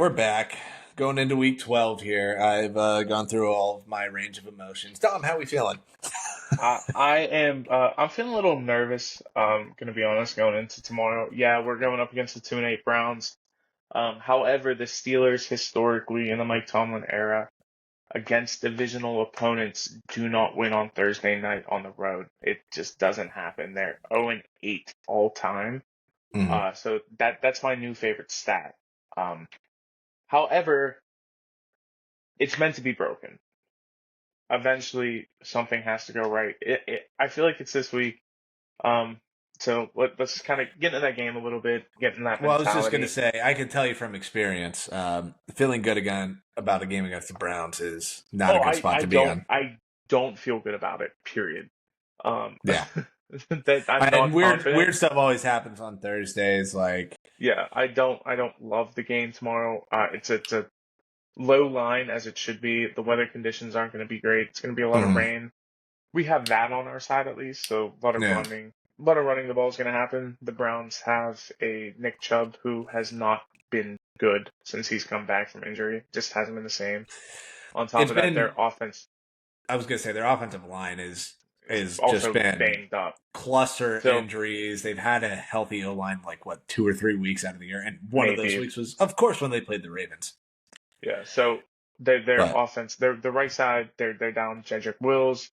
we're back. Going into week 12 here. I've gone through all of my range of emotions. Dom, how we feeling? I'm feeling a little nervous. Gonna be honest, going into tomorrow. Yeah, we're going up against the 2-8 Browns. However, the Steelers historically in the Mike Tomlin era against divisional opponents do not win on Thursday night on the road. It just doesn't happen. They're 0-8 all time. Mhm. So that's my new favorite stat. Um, However, it's meant to be broken. Eventually, something has to go right. I feel like it's this week. Um, so let's kind of get into that game a little bit, get in that Well, I was just going to mentality. say, I can tell you from experience, feeling good again about a game against the Browns is not Oh, a good spot to be on. I don't feel good about it, period. Um, Yeah. that I'm And not confident. weird stuff always happens on Thursdays. Like, Yeah, I don't love the game tomorrow. It's a low line as it should be. The weather conditions aren't going to be great. It's going to be a lot of mhm, rain. We have that on our side at least, so yeah. a lot of running the ball is going to happen. The Browns have a Nick Chubb who has not been good since he's come back from injury. Just hasn't been the same. On top It's of that, been, their offense I was going to say, their offensive line is is just also been banged up. cluster So injuries. They've had a healthy O line like what 2 or 3 weeks out of the year, and one of those maybe, weeks was, of course, when they played the Ravens. yeah. So their But offense, their the right side, they're down Jedrick Wills,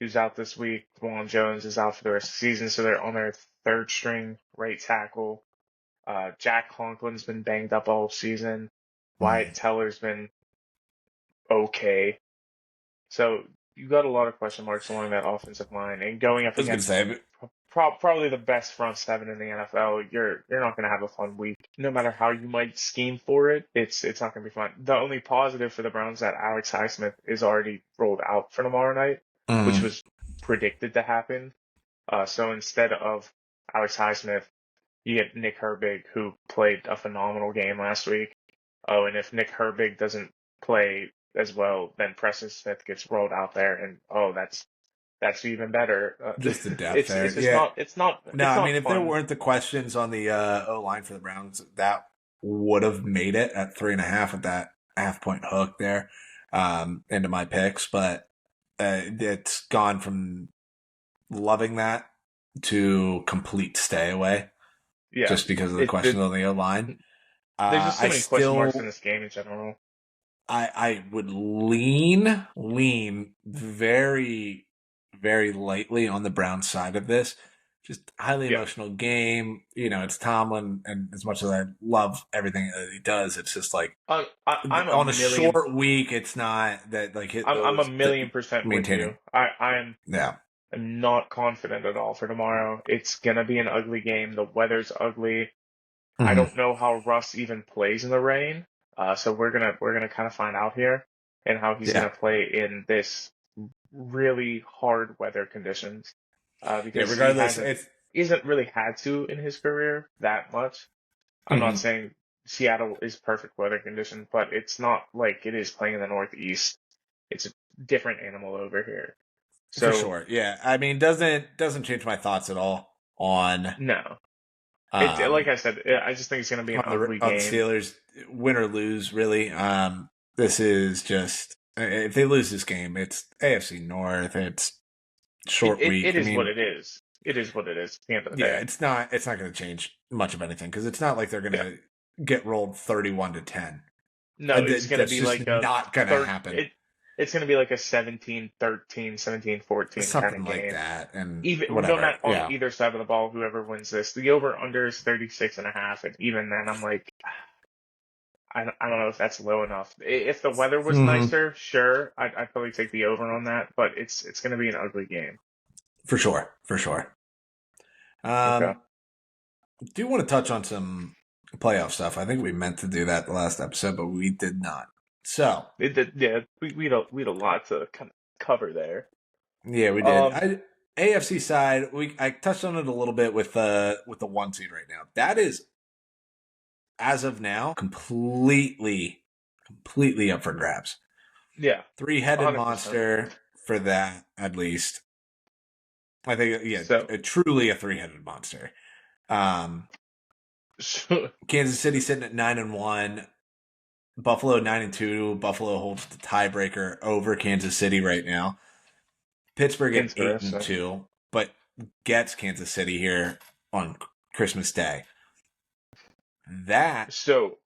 who's out this week. Juwan Jones is out for the rest of the season, so they're on their third string right tackle. Jack Conklin's been banged up all season. Wyatt mm, Teller's been okay. So you got a lot of question marks along that offensive line, and going up I was going to against say, but probably the best front seven in the NFL, you're not going to have a fun week. No matter how you might scheme for it, it's not going to be fun. The only positive for the Browns is that Alex Highsmith is already rolled out for tomorrow night, which mm, was predicted to happen. So instead of Alex Highsmith, you get Nick Herbig, who played a phenomenal game last week. Oh, and if Nick Herbig doesn't play as well, then Preston Smith gets rolled out there, and oh, that's even better. just the depth It's there. just Yeah. not No, it's I not mean, if there fun. weren't the questions on the O line for the Browns, that would have made it at 3.5 with that half-point hook there into my picks. But it's gone from loving that to complete stay away Yeah, just because of the it, questions on the O line. there's just so I many question marks in still this game in general. I would lean very, very lightly on the Brown side of this. Just highly Yeah, emotional game. You know, it's Tomlin, and as much as I love everything that he does, it's just like I'm a on a million short week, it's not that like hit I'm a those that million percent with you. maintaining. Yeah. I'm not confident at all for tomorrow. It's gonna be an ugly game. The weather's ugly. I hmm don't know how Russ even plays in the rain. So we're gonna kind of find out here and how he's Yeah. gonna play in this really hard weather conditions. Yeah. Because Regardless, it's he hasn't really had to in his career that much. I'm not mhm, saying Seattle is perfect weather conditions, but it's not like it is playing in the Northeast. It's a different animal over here. for So sure. Yeah. I mean, doesn't change my thoughts at all on no, it like um I said, I just think it's gonna be an ugly on the game. Steelers, win or lose, really. This is just if they lose this game, it's AFC North. It's short week. It I is what mean, it is. It is what it is at the end of the yeah, day. it's not going to change much of anything because it's not like they're going Yeah. to get rolled 31-10. No, it's gonna That's be just like a not going to third. happen. It's gonna be like a 17-13, 17-14 kind Something of like game. that, and Even no whatever. matter on Yeah. either side of the ball, whoever wins this, the over under is 36.5, and even then, I'm like, I don't know if that's low enough. If the weather was hmm nicer, sure, I'd probably take the over on that, but it's gonna be an ugly game. For sure. For sure. Okay. Um, do want to touch on some playoff stuff. I think we meant to do that the last episode, but we did not. So, Yeah, we had a lot to kind of cover there. yeah, we did. Um, I AFC side, I touched on it a little bit with the one seed right now. That is as of now completely up for grabs. yeah, Three-headed 100%. monster for that at least. I think yeah, So, truly a three-headed monster. Um so Kansas City sitting at 9-1. Buffalo 9-2. Buffalo holds the tiebreaker over Kansas City right now. Pittsburgh at eight and Interesting. two, but gets Kansas City here on Christmas Day. That So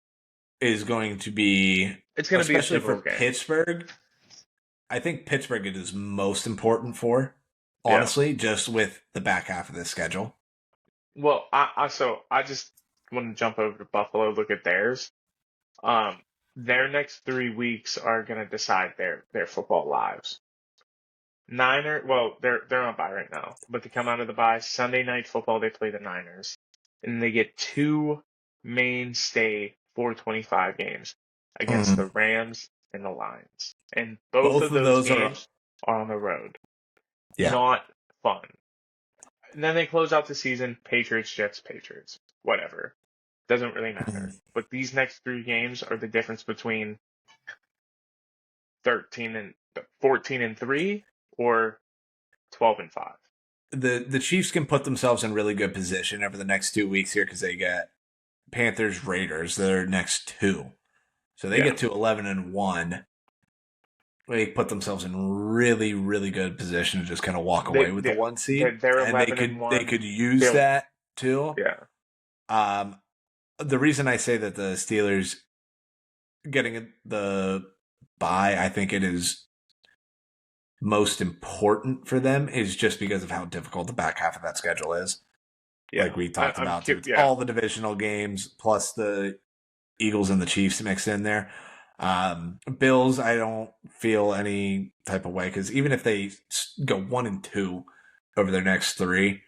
is going to be, it's going to be a especially for pivotal game. Pittsburgh. I think Pittsburgh it is most important for, Yeah. honestly, just with the back half of this schedule. Well, I just want to jump over to Buffalo, look at theirs. Um, their next 3 weeks are going to decide their football lives. Well, they're on bye right now, but they come out of the bye Sunday Night Football. They play the Niners, and they get two mainstay 425 games against the Mm. Rams and the Lions, and both Both of of those those are, games are on the road. yeah. Not fun. And then they close out the season, Patriots, Jets, Patriots. Whatever. Doesn't really matter. Mm. But these next three games are the difference between 13 and 14 and 3 or 12 and 5. The Chiefs can put themselves in really good position over the next 2 weeks here because they get Panthers, Raiders, their next two. So they Yeah. get to 11-1. They put themselves in really, really good position to just kind of walk away with the Yeah. one seed, They're and they 11 could and they 1. could use They're, that too. yeah. Um, the reason I say that the Steelers getting the bye, I think it is most important for them, is just because of how difficult the back half of that schedule is. Yeah. Like we talked I'm about, so cute. it's Yeah. all the divisional games plus the Eagles and the Chiefs mixed in there. Bills, I don't feel any type of way because even if they go 1-2 over their next three,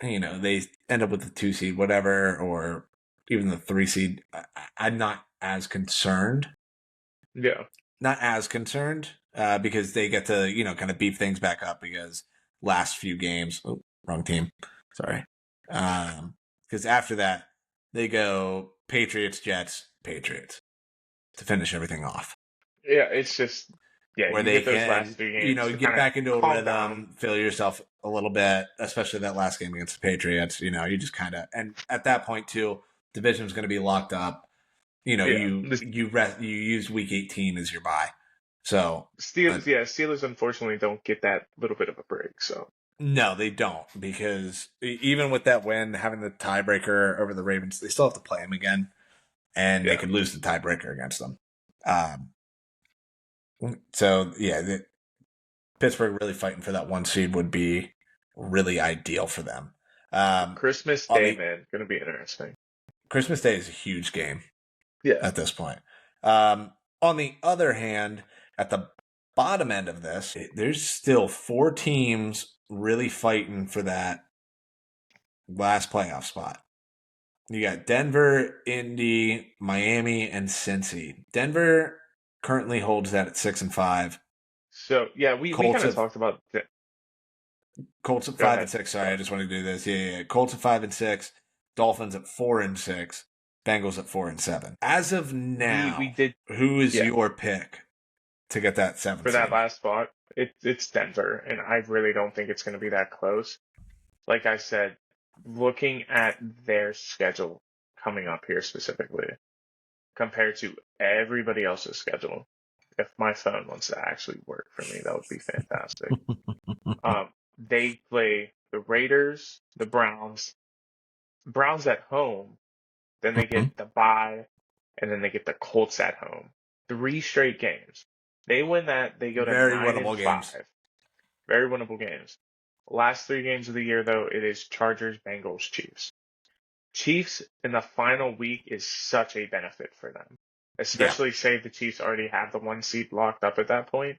they end up with the 2 seed, whatever, or even the 3 seed. I'm not as concerned. Yeah. Not as concerned because they get to kind of beef things back up because last few games. Oh, wrong team. Sorry. Because after that they go Patriots, Jets, Patriots to finish everything off. Yeah. It's just, yeah, Where you they get those last can, 3 games to get kind of back into a calm down. rhythm, feel yourself a little bit, especially that last game against the Patriots. You just kind of, and at that point too, division's going to be locked up. Yeah. You use week 18 as your bye. So, Steelers unfortunately don't get that little bit of a break. So, no, they don't because even with that win, having the tiebreaker over the Ravens, they still have to play them again, and they yeah. could lose the tiebreaker against them. Um, so yeah, Pittsburgh really fighting for that one seed would be really ideal for them. Christmas On Day, the man, gonna be interesting. Christmas Day is a huge game Yeah. at this point. On the other hand, at the bottom end of this, there's still 4 teams really fighting for that last playoff spot. You got Denver, Indy, Miami, and Cincy. Denver currently holds that at 6-5. So yeah, we Colts kind of at talked about that. Colts at Go 5 and ahead. 6. Sorry, I Sorry. just want to do this. Yeah. Colts at 5-6. Dolphins at 4-6. Bengals at 4-7. As of We now, did, who is yeah, your pick to get that for 7th that seed? last spot. It's Denver, and I really don't think it's gonna be that close. Like I said, looking at their schedule coming up here specifically compared to everybody else's schedule, if my phone wants to actually work for me, that would be fantastic. They play the Raiders, the Browns at home, then they Mhm. get the bye, and then they get the Colts at home. 3 straight games. They win that, they go to Very nine and winnable games. five. Very winnable games. Last 3 games of the year, though, it is Chargers, Bengals, Chiefs. Chiefs in the final week is such a benefit for them. Yeah. Especially say the Chiefs already have the one seed locked up at that point.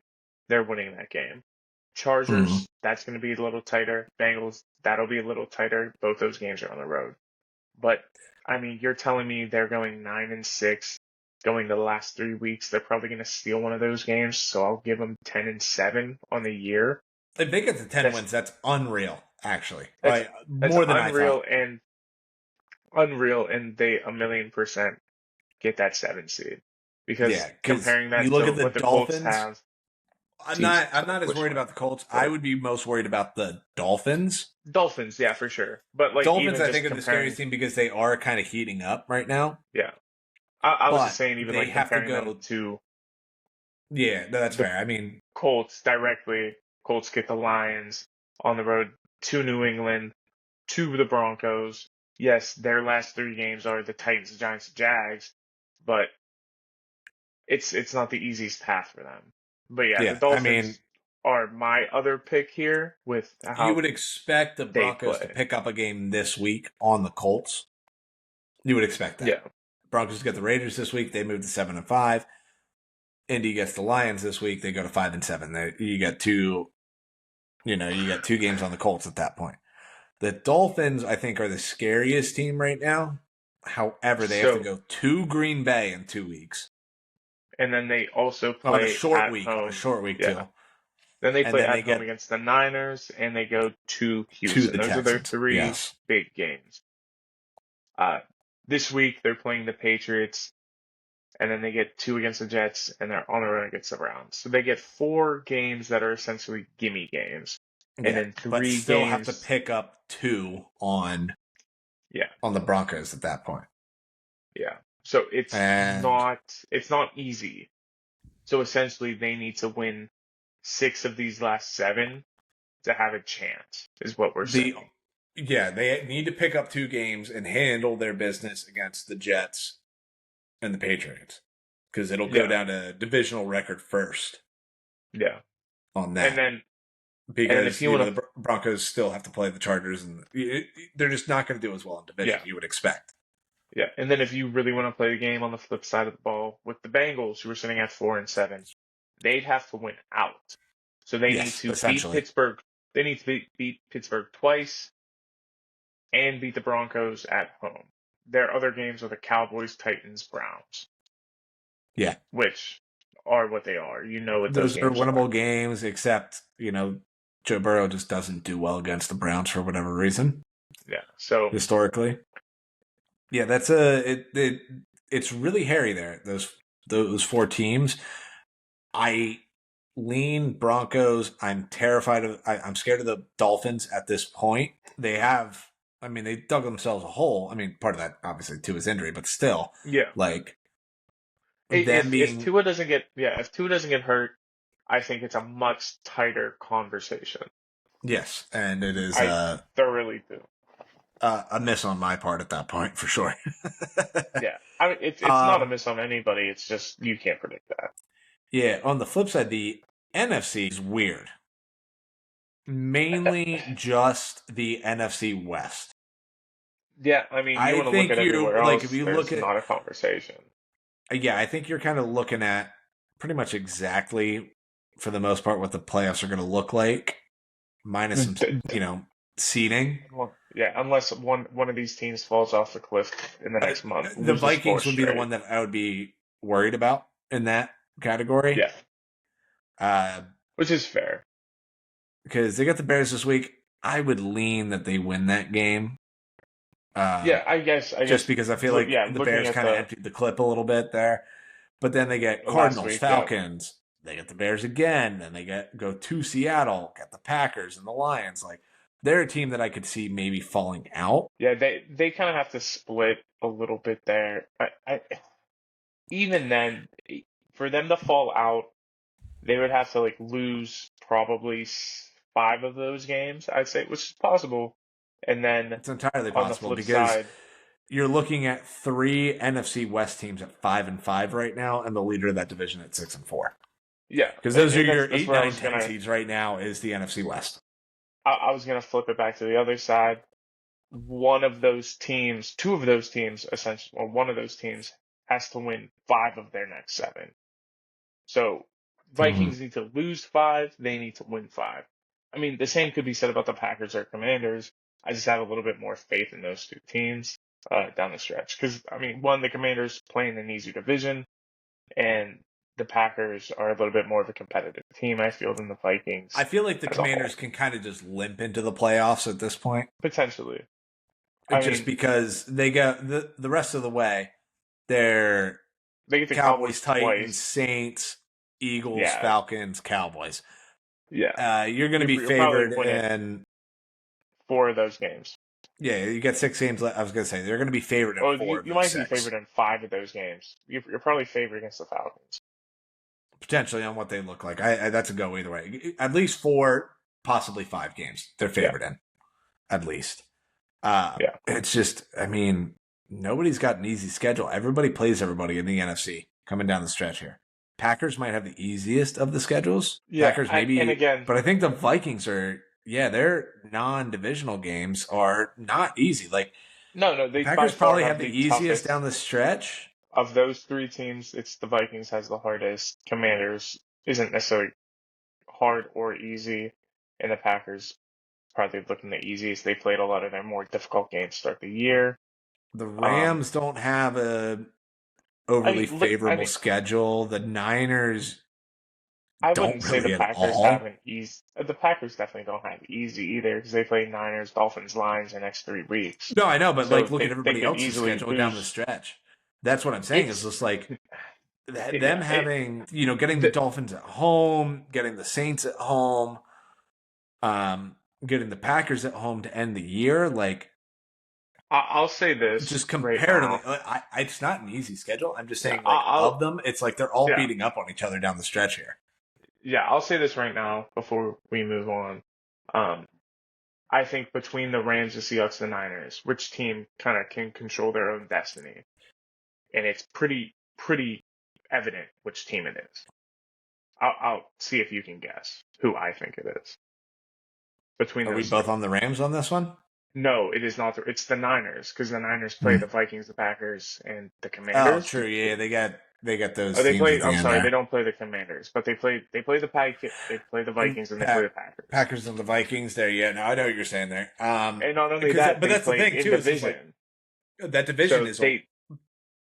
They're winning that game. Mhm. Chargers, that's going to be a little tighter. Bengals, that'll be a little tighter. Both those games are on the road. But I mean, you're telling me they're going 9-6, going the last 3 weeks. They're probably going to steal one of those games. So I'll give them 10-7 on the year. If they get to 10 That's wins, that's unreal, actually. that's Like, that's more than I thought. unreal, and they 1,000,000% get that 7 seed. Because Yeah, because comparing you that look to at the what the Colts Dolphins. have, I'm Chiefs not. I'm have not as push worried one. about the Colts. Go I ahead. would be most worried about the Dolphins. Dolphins, yeah, for sure. But like Dolphins, even I just think, are the scariest comparing, team because they are kind of heating up right now. yeah, I was just but saying, even they like have to comparing them go. to Yeah, no, that's the fair. I mean, Colts directly. Colts get the Lions on the road to New England, to the Broncos. Yes, their last three games are the Titans, Giants, Jags, but it's not the easiest path for them. But yeah, the yeah, I mean, Dolphins are my other pick here with you how would expect the they Broncos to play. pick up a game this week on the Colts. You would expect that. Yeah, Broncos get the Raiders this week. They move to 7-5. Indy gets the Lions this week. They go to 5-7. You get two. You get two games on the Colts at that point. The Dolphins, I think, are the scariest team right now. However, they have to so go to Green Bay in 2 weeks and then they also on a play short at week. On a home. short week Yeah. too, Then they and play then they at home get against the Niners and they go to to Houston. the Those are their Texans. three Yes. big games. Uh, this week they're playing the Patriots and then they get two against the Jets and they're on the road against the Browns. So they get four games that are essentially gimme games. And Yeah, then but three still have to games. pick up two Yeah. on the Broncos at that point. Yeah. So And it's not easy. So essentially they need to win six of these last seven to have a chance, is what we're the saying. yeah, they need to pick up two games and handle their business against the Jets and the Patriots because it'll go Yeah. down to divisional record first Yeah. on And that. then if Because you want to the Broncos still have to play the Chargers, and they're just not going to do as well in division. yeah. You would expect. Yeah. And then if you really want to play the game on the flip side of the ball with the Bengals, who are sitting at 4-7, they'd have to win out. So they need Yes, to beat essentially. Pittsburgh. They need to beat Pittsburgh twice and beat the Broncos at home. Their other games are the Cowboys, Titans, Browns, Yeah, which are what they are. You know what those those are games are. winnable games, except Joe Burrow just doesn't do well against the Browns for whatever reason Yeah. So historically. Yeah, it's really hairy there. Those four teams. I lean Broncos. I'm terrified of. I'm scared of the Dolphins at this point. They have. I mean, they dug themselves a hole. I mean, part of that obviously too is injury, but still, yeah, like them if being Tua doesn't get if Tua doesn't get hurt, I think it's a much tighter conversation. yes, and it is I thoroughly do. a miss on my part at that point for sure. Yeah, I mean it's not a miss on anybody. It's just you can't predict that. Yeah. On the flip side, the NFC is weird. Mainly just the NFC West. Yeah, I mean you I want to look think at you everywhere like if else. you look There's at not a conversation. yeah, I think you're kind of looking at pretty much exactly for the most part what the playoffs are going to look like, minus some seeding. Well, yeah, unless one of these teams falls off the cliff in the next month, The loses four Vikings would be the straight. one that I would be worried about in that category. Yeah, Uh, which is fair. because they got the Bears this week. I would lean that they win that game. Yeah, I guess Just because I feel like yeah, the looking Bears at kind of the emptied the clip a little bit there. But then they get last Cardinals, week, yeah. Falcons. They get the Bears again. Then they go to Seattle, get the Packers and the Lions. Like they're a team that I could see maybe falling out. Yeah, they kind of have to split a little bit there. Even then, for them to fall out, they would have to like lose probably five of those games, I'd say, which is possible. And then It's entirely on the possible flip because side, you're looking at three NFC West teams at 5-5 right now, and the leader of that division at 6-4. yeah, Because those are and your that's 8, where 9, 10 seeds right now is the NFC West. I was gonna flip it back to the other side. One of those teams, two of those teams, essentially, or one of those teams has to win five of their next seven. So Vikings need to lose five, they need to win five. I mean, the same could be said about the Packers or Commanders. I just have a little bit more faith in those two teams down the stretch. Because, I mean, one, the Commanders play in an easier division, and the Packers are a little bit more of a competitive team, I feel, than the Vikings. I feel like the as a whole. Commanders can kind of just limp into the playoffs at this point. Potentially. Because they go the rest of the way, they're They get the Cowboys, Titans, twice. Saints, Eagles, Yeah. Falcons, Cowboys. Yeah. You're going to be You're probably favored winning in 4 of those games. Yeah, you got 6 games left. I was gonna say they're gonna be favored in Or four you, of you those might be six, favored in 5 of those games. You're probably favored against the Falcons. potentially on what they look like. That's a go either way. At least 4, possibly 5 games they're Yeah, favored in. At least. yeah. It's just, I mean, nobody's got an easy schedule. Everybody plays everybody in the NFC coming down the stretch here. Packers might have the easiest of the schedules. Yeah, Packers and maybe, again, but I think the Vikings are, yeah, their non-divisional games are not easy. Like no, the they by Packers far probably have have the the easiest toughest down the stretch. of those 3 teams. It's the Vikings has the hardest. Commanders isn't necessarily hard or easy, and the Packers probably looking the easiest. They played a lot of their more difficult games to start the year. The Um, Rams don't have a I overly mean, look, I favorable mean, schedule. The Niners I don't wouldn't say the really at Packers have all. an easy. The Packers definitely don't have easy either because they play Niners, Dolphins, Lions the next 3 weeks. No, I know, but So like, look at they everybody could else's easily schedule down the lose. stretch. That's what I'm saying. Is It's just like them yeah. having, getting the The, Dolphins at home, getting the Saints at home, getting the Packers at home to end the year. Like, I'll say this just right comparatively, now. it's not an easy schedule. I'm just Yeah, saying, like, of I'll them, it's like they're all yeah beating up on each other down the stretch here. yeah I'll say this right now before we move on. Um, I think between the Rams, the Seahawks, and the Niners, which team kind of can control their own destiny, and it's pretty evident which team it is. I'll see if you can guess who I think it is between Are we those both three. on the Rams on this one? No, it is not. It's the Niners because the Niners play Hmm. the Vikings, the Packers, and the Oh, Commanders. true. Yeah, they got Oh, those they teams at play. the I'm end sorry, they there. don't play the Commanders, but they play the they play the Vikings and they play the Packers. Packers and the Vikings there. Yeah, no, I know what you're saying there. And not only Because that, but they that's the play thing in too. Is just like division. that division So is they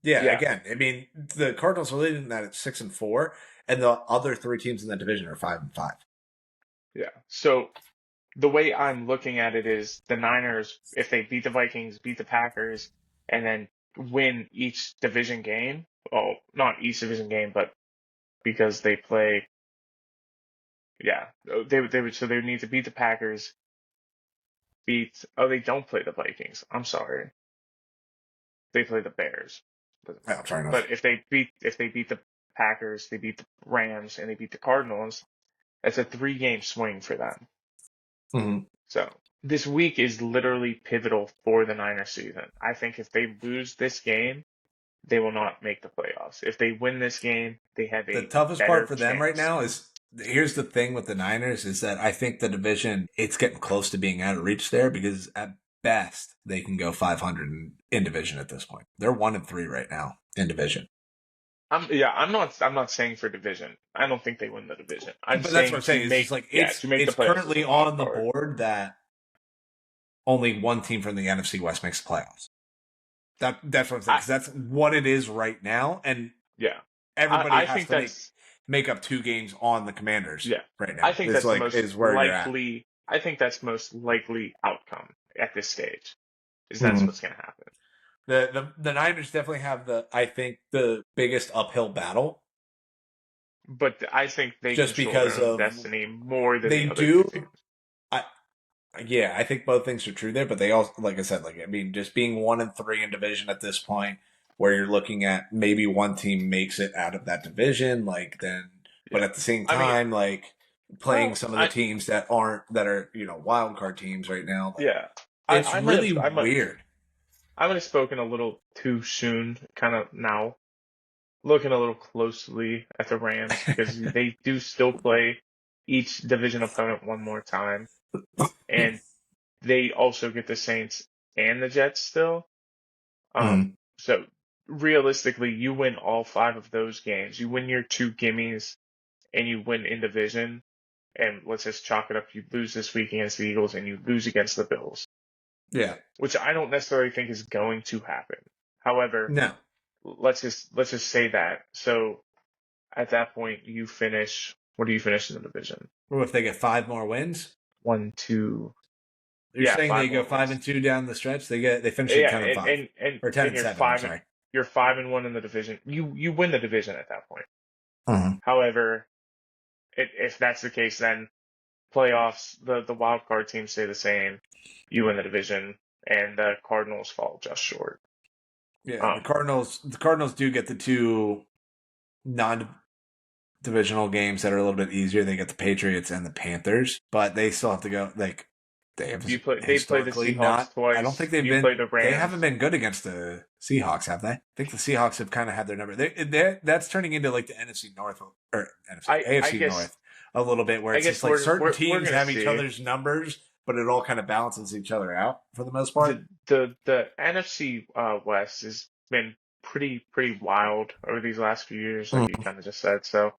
yeah. yeah Again, I mean the Cardinals are leading that at 6-4, and the other 3 teams in that division are 5-5. yeah. So the way I'm looking at it is the Niners, if they beat the Vikings, beat the Packers, and then win each division game. Well, not each division game, but because they play. Yeah, they would so they would need to beat the Packers, beat. Oh, they don't play the Vikings. I'm sorry, they play the Bears. Doesn't Oh, matter. fair enough. But if they beat the Packers, they beat the Rams, and they beat the Cardinals. That's a 3 game swing for them. Mm-hmm. So this week is literally pivotal for the Niners season. I think if they lose this game, they will not make the playoffs. If they win this game, they have The a toughest part better for them right chance. now is here's the thing with the Niners is that I think the division it's getting close to being out of reach there because at best they can go 500 in division at this point. They're 1-3 right now in division. I'm not saying for division. I don't think they win the division. I'm But that's what saying I'm to saying. It's just make like yeah, it's to make the it's playoffs as currently a wild on the card. board that only one team from the NFC West makes the playoffs. That's what I'm saying I because that's what it is right now, and yeah. everybody I has think to make that's make up 2 games on the Commanders yeah. right I now. think It's that's the like most is where you're at. likely I think that's most likely outcome at this stage. Is that's Mhm. what's gonna happen. The Niners definitely have I think the biggest uphill battle But I think they just control their because own of destiny more than they the other 2 do. teams. I Yeah, I think both things are true there, but they also, like I said, like I mean, just being 1-3 in division at this point, where you're looking at maybe one team makes it out of that division, like then, but Yeah. at the same I mean, time, like playing well, some of the I teams that are wild card teams right now, like yeah. it's I might have really weird. I might have spoken a little too soon, kind of now, looking a little closely at the Rams because they do still play each division opponent one more time, and they also get the Saints and the Jets still. Mm, So realistically, you win all 5 of those games. You win your 2 gimmies, and you win in division. And let's just chalk it up. You lose this week against the Eagles, and you lose against the Bills, yeah, which I don't necessarily think is going to happen. However, no. let's just say that. So at that point, you finish. What do you finish in the division? Well, if they get 5 more wins, One, two, you're yeah, saying they five go more five wins. and two down the stretch. They finish at Yeah, 10-5 or ten and and seven. I'm sorry. you're 5-1 in the division. You win the division at that point. Mhm. However, if that's the case, then playoffs, the wild card teams stay the same. You win the division. and the Cardinals fall just short. Yeah, the Um, Cardinals do get the two non-divisional games that are a little bit easier. They get the Patriots and the Panthers, but they still have to go. Like they have they play the historically not. Seahawks I don't think twice. You play the they haven't Rams. been good against the Seahawks, have they? I think the Seahawks have kind of had their number. That's turning into like the NFC North or NFC I AFC guess North a little bit, where I it's guess just like certain we're teams gonna have each see. other's numbers, but it all kind of balances each other out for the most part. The NFC West has been pretty wild over these last few years, like you Mm. kind of just said. So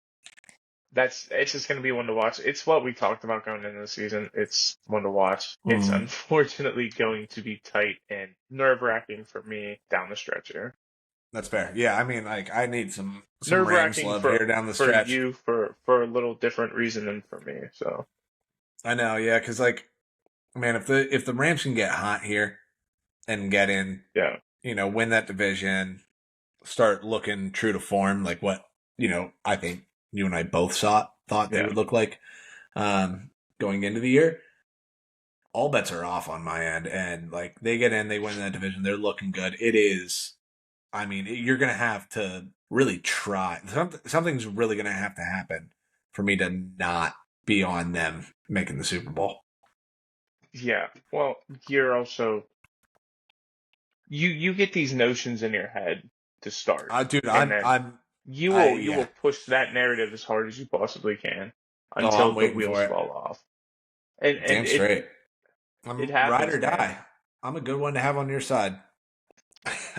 it's just going to be one to watch. It's what we talked about going into the season. It's one to watch. It's Mm. unfortunately going to be tight and nerve-wracking for me down the stretch here. That's fair. Yeah, I mean, like I need some Rams Nerve-wracking love here down the for stretch. you for a little different reason than for me. So I know, yeah, because like, man, if the Rams can get hot here and get in, yeah, win that division, start looking true to form, like what I think you and I both thought they yeah, would look like going into the year. All bets are off on my end, and like they get in, they win that division, they're looking good. It is, I mean, you're gonna have to really try. Something's really gonna have to happen for me to not be on them making the Super Bowl. yeah. Well, you're also you get these notions in your head to start, Dude, and then you yeah. will push that narrative as hard as you possibly can Oh, I'm until the waiting wheels for it. fall off. And Damn straight. it I'm ride happens, or man. die. I'm a good one to have on your side.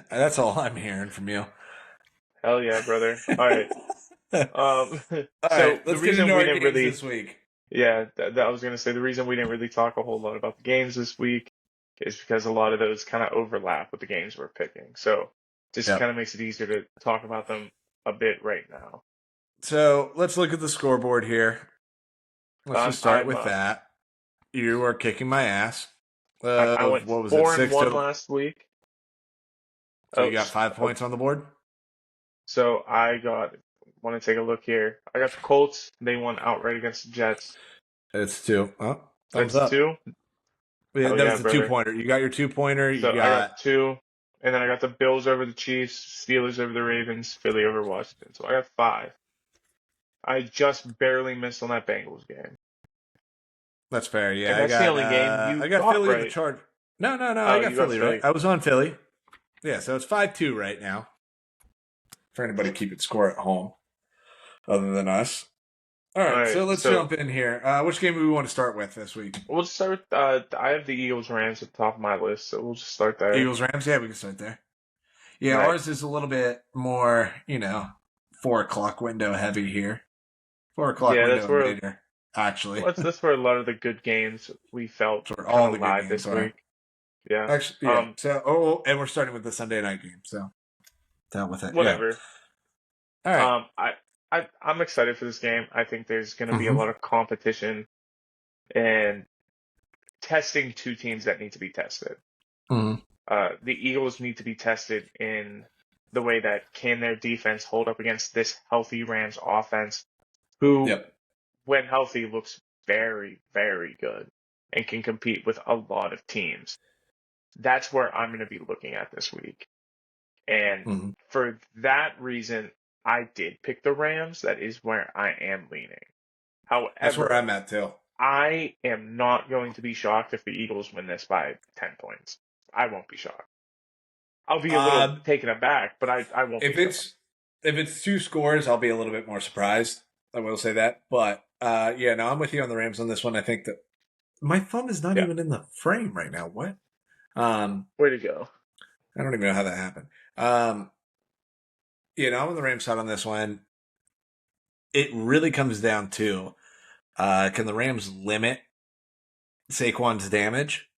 That's all I'm hearing from you. Hell yeah, brother. All right. All So right, the let's get reason into we our didn't games really, this week. yeah, I was gonna say the reason we didn't really talk a whole lot about the games this week is because a lot of those kind of overlap with the games we're picking. So just kind Yep. of makes it easier to talk about them a bit right now. So let's look at the scoreboard here. Let's just start I'm with that. You are kicking my ass. I went What was it? 4-1 6-0. last week. So Oh, you got 5 points on the board. so I got. Want to take a look here? I got the Colts. They won outright against the Jets. It's two. Oh, thumbs That's up. two. Yeah, Hell that yeah, was the two brother. pointer. You got your 2 pointer. So You I got got two, and then I got the Bills over the Chiefs, Steelers over the Ravens, Philly over Washington. So I got five. I just barely missed on that Bengals game, that's fair. and Yeah, that's the only game you I got got Philly or the right. Charge. No. I Oh, got you got Philly right. Philly. I was on Philly. Yeah, so it's 5-2 right now for anybody keeping score at home other than us. All All right, right, so let's so jump in here. Which game do we want to start with this week? we'll just start with. I have the Eagles Rams at the top of my list, so we'll just start there. Eagles Rams. Yeah, we can start there. Yeah, All right. ours is a little bit more, 4 o'clock window heavy here. 4 o'clock Yeah, window and later, actually. that's where a lot of the good games we felt That's where kind all of the good live games this are. week. Yeah. Actually, yeah. So, and we're starting with the Sunday night game. So, dealt with it. Whatever. Yeah. All right. I'm excited for this game. I think there's going to be a Mm-hmm. lot of competition and testing two teams that need to be tested. Mm-hmm. The Eagles need to be tested in the way that can their defense hold up against this healthy Rams offense, who, Yep. when healthy, looks very, very good and can compete with a lot of teams. That's where I'm going to be looking at this week. And Mm-hmm. for that reason, I did pick the Rams. That is where I am leaning. That's where However, I'm at too. I am not going to be shocked if the Eagles win this by 10 points. I won't be shocked. I'll be a little taken aback, but I won't If be it's if it's 2 scores, I'll be a little bit more surprised. I will say that. But yeah, no, I'm with you on the Rams on this one. I think that my thumb is not shocked. even in the frame right now. What? Yeah. Way to go. I don't even know how that happened. I'm on the Rams side on this one. It really comes down to can the Rams limit Saquon's damage,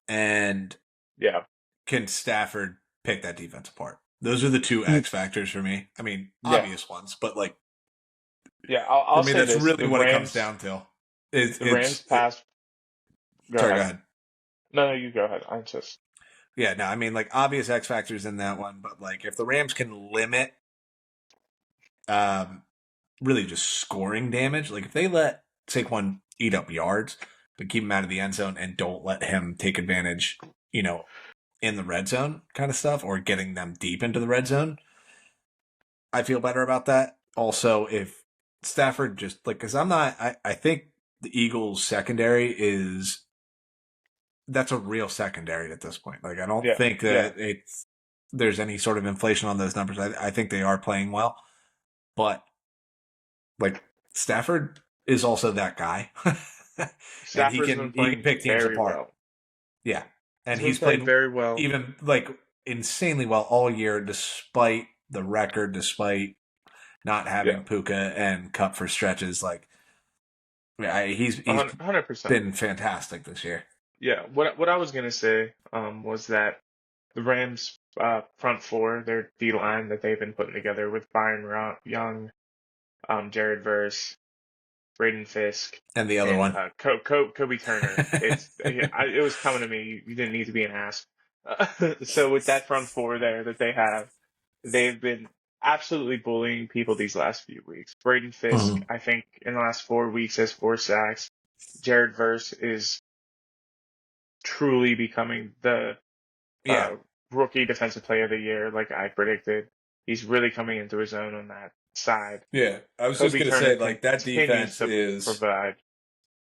and Yeah. can Stafford pick that defense apart? Those are the two X factors for me. I mean, obvious ones, but like Yeah, I'll for me, say that's this. really The what it Rams, comes down to. the Rams pass. Go Sorry, ahead. go ahead. No, you go ahead. I'm just. Yeah, no, I mean like obvious X factors in that one, but like if the Rams can limit really just scoring damage, like if they let Saquon eat up yards, but keep him out of the end zone and don't let him take advantage you know, in the red zone kind of stuff or getting them deep into the red zone, I feel better about that. Also, if Stafford just like, because I think the Eagles secondary is that's a real secondary at this point. Like, I don't Yeah, think yeah, that there's any sort of inflation on those numbers. I think they are playing well, but like Stafford is also that guy, and he Stafford's been can he can playing pick teams very apart. well. Yeah, and He's been he's playing played very well. even like insanely well all year, despite the record, despite not Yeah, having Puka and Cup for stretches. Like, yeah, he's 100%. been fantastic this year. Yeah, what I was gonna say was that the Rams front four, their D line that they've been putting together with Young, Jared Verse, Braden Fisk, And the other and one, Kobe Turner. It was coming to me. You didn't need to be an ass. So with that front four there that they have, they've been absolutely bullying people these last few weeks. Braden Fisk, Mhm. I think, in the last 4 weeks has 4 sacks. Jared Verse is truly becoming the Yeah, uh, rookie defensive player of the year, like I predicted. He's really coming into his own on that side. yeah. I was just Kobe gonna Turner say like that continues defense to is. provide.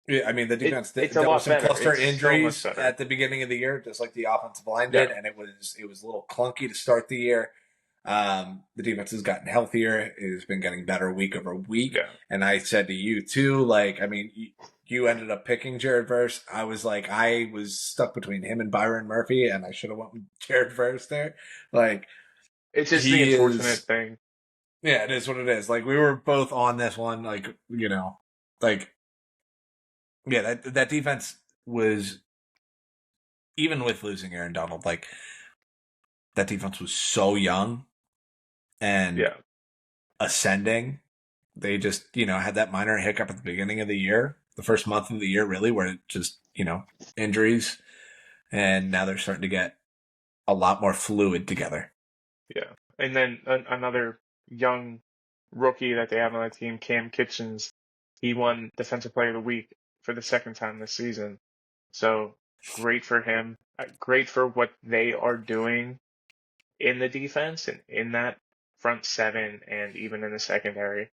Yeah, I mean the defense It's a dealt with lot some better. cluster It's so much injuries better. at the beginning of the year, just like the offensive line did, Yeah, and it was a little clunky to start the year. The defense has gotten healthier. It has been getting better week over week. yeah. And I said to you too, like, I mean, you ended up picking Jared Verse. I was like, I was stuck between him and Byron Murphy, and I should have went with Jared Verse there. Like, It's just the he unfortunate is, thing. yeah, it is what it is. Like, we were both on this one, like, like, yeah, that defense was even with losing Aaron Donald, like that defense was so young and Yeah, ascending. They just, had that minor hiccup at the beginning of the year, the first month of the year, really, where it just, injuries. And now they're starting to get a lot more fluid together. yeah. And then another young rookie that they have on the team, Cam Kitchens, he won Defensive Player of the Week for the second time this season. So great for him. Great for what they are doing in the defense and in that front seven and even in the secondary.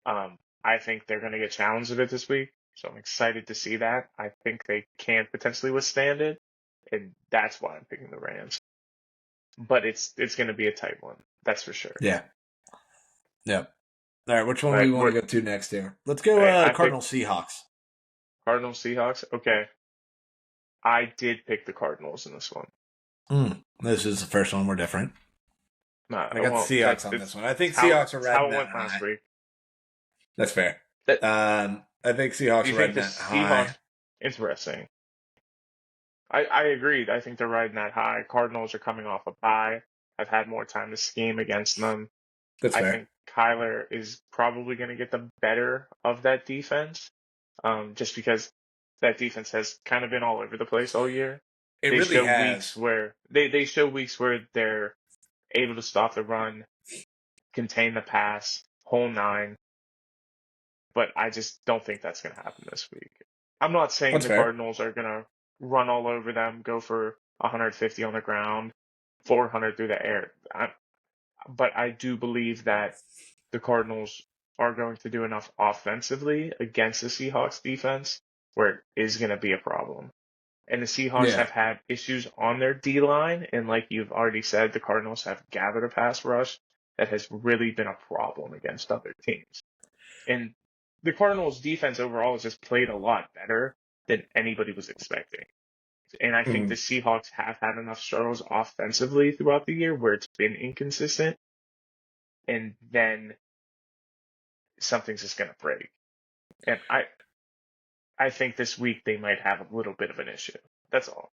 I think they're going to get challenged a bit this week, so I'm excited to see that. I think they can potentially withstand it, and that's why I'm picking the Rams. But it's going to be a tight one, that's for sure. Yeah. Yep. All right. Which one All do right, we want to go to next here? Let's go I Cardinal picked Seahawks. Cardinals Seahawks. Okay, I did pick the Cardinals in this one. This is the first one we're different. I got the Well, Seahawks on this one. I think it's how Seahawks are it's how riding it that went last high. week. That's fair. That I think Do Seahawks you are think riding the that high. Seahawks? Interesting. I agreed. I think they're riding that high. Cardinals are coming off a bye. I've had more time to scheme against them. That's I fair. think Kyler is probably going to get the better of that defense, just because that defense has kind of been all over the place all year. It They really show weeks has. where they show weeks where they're able to stop the run, contain the pass, whole nine. But I just don't think that's going to happen this week. I'm not saying That's the fair. Cardinals are going to run all over them, go for 150 on the ground, 400 through the air. But I do believe that the Cardinals are going to do enough offensively against the Seahawks defense where it is going to be a problem. And the Seahawks Yeah. have had issues on their D line, and like you've already said, the Cardinals have gathered a pass rush that has really been a problem against other teams. And the Cardinals' defense overall has just played a lot better than anybody was expecting. And I think the Mhm. Seahawks have had enough struggles offensively throughout the year where it's been inconsistent, and then something's just going to break. And I think this week they might have a little bit of an issue. That's all.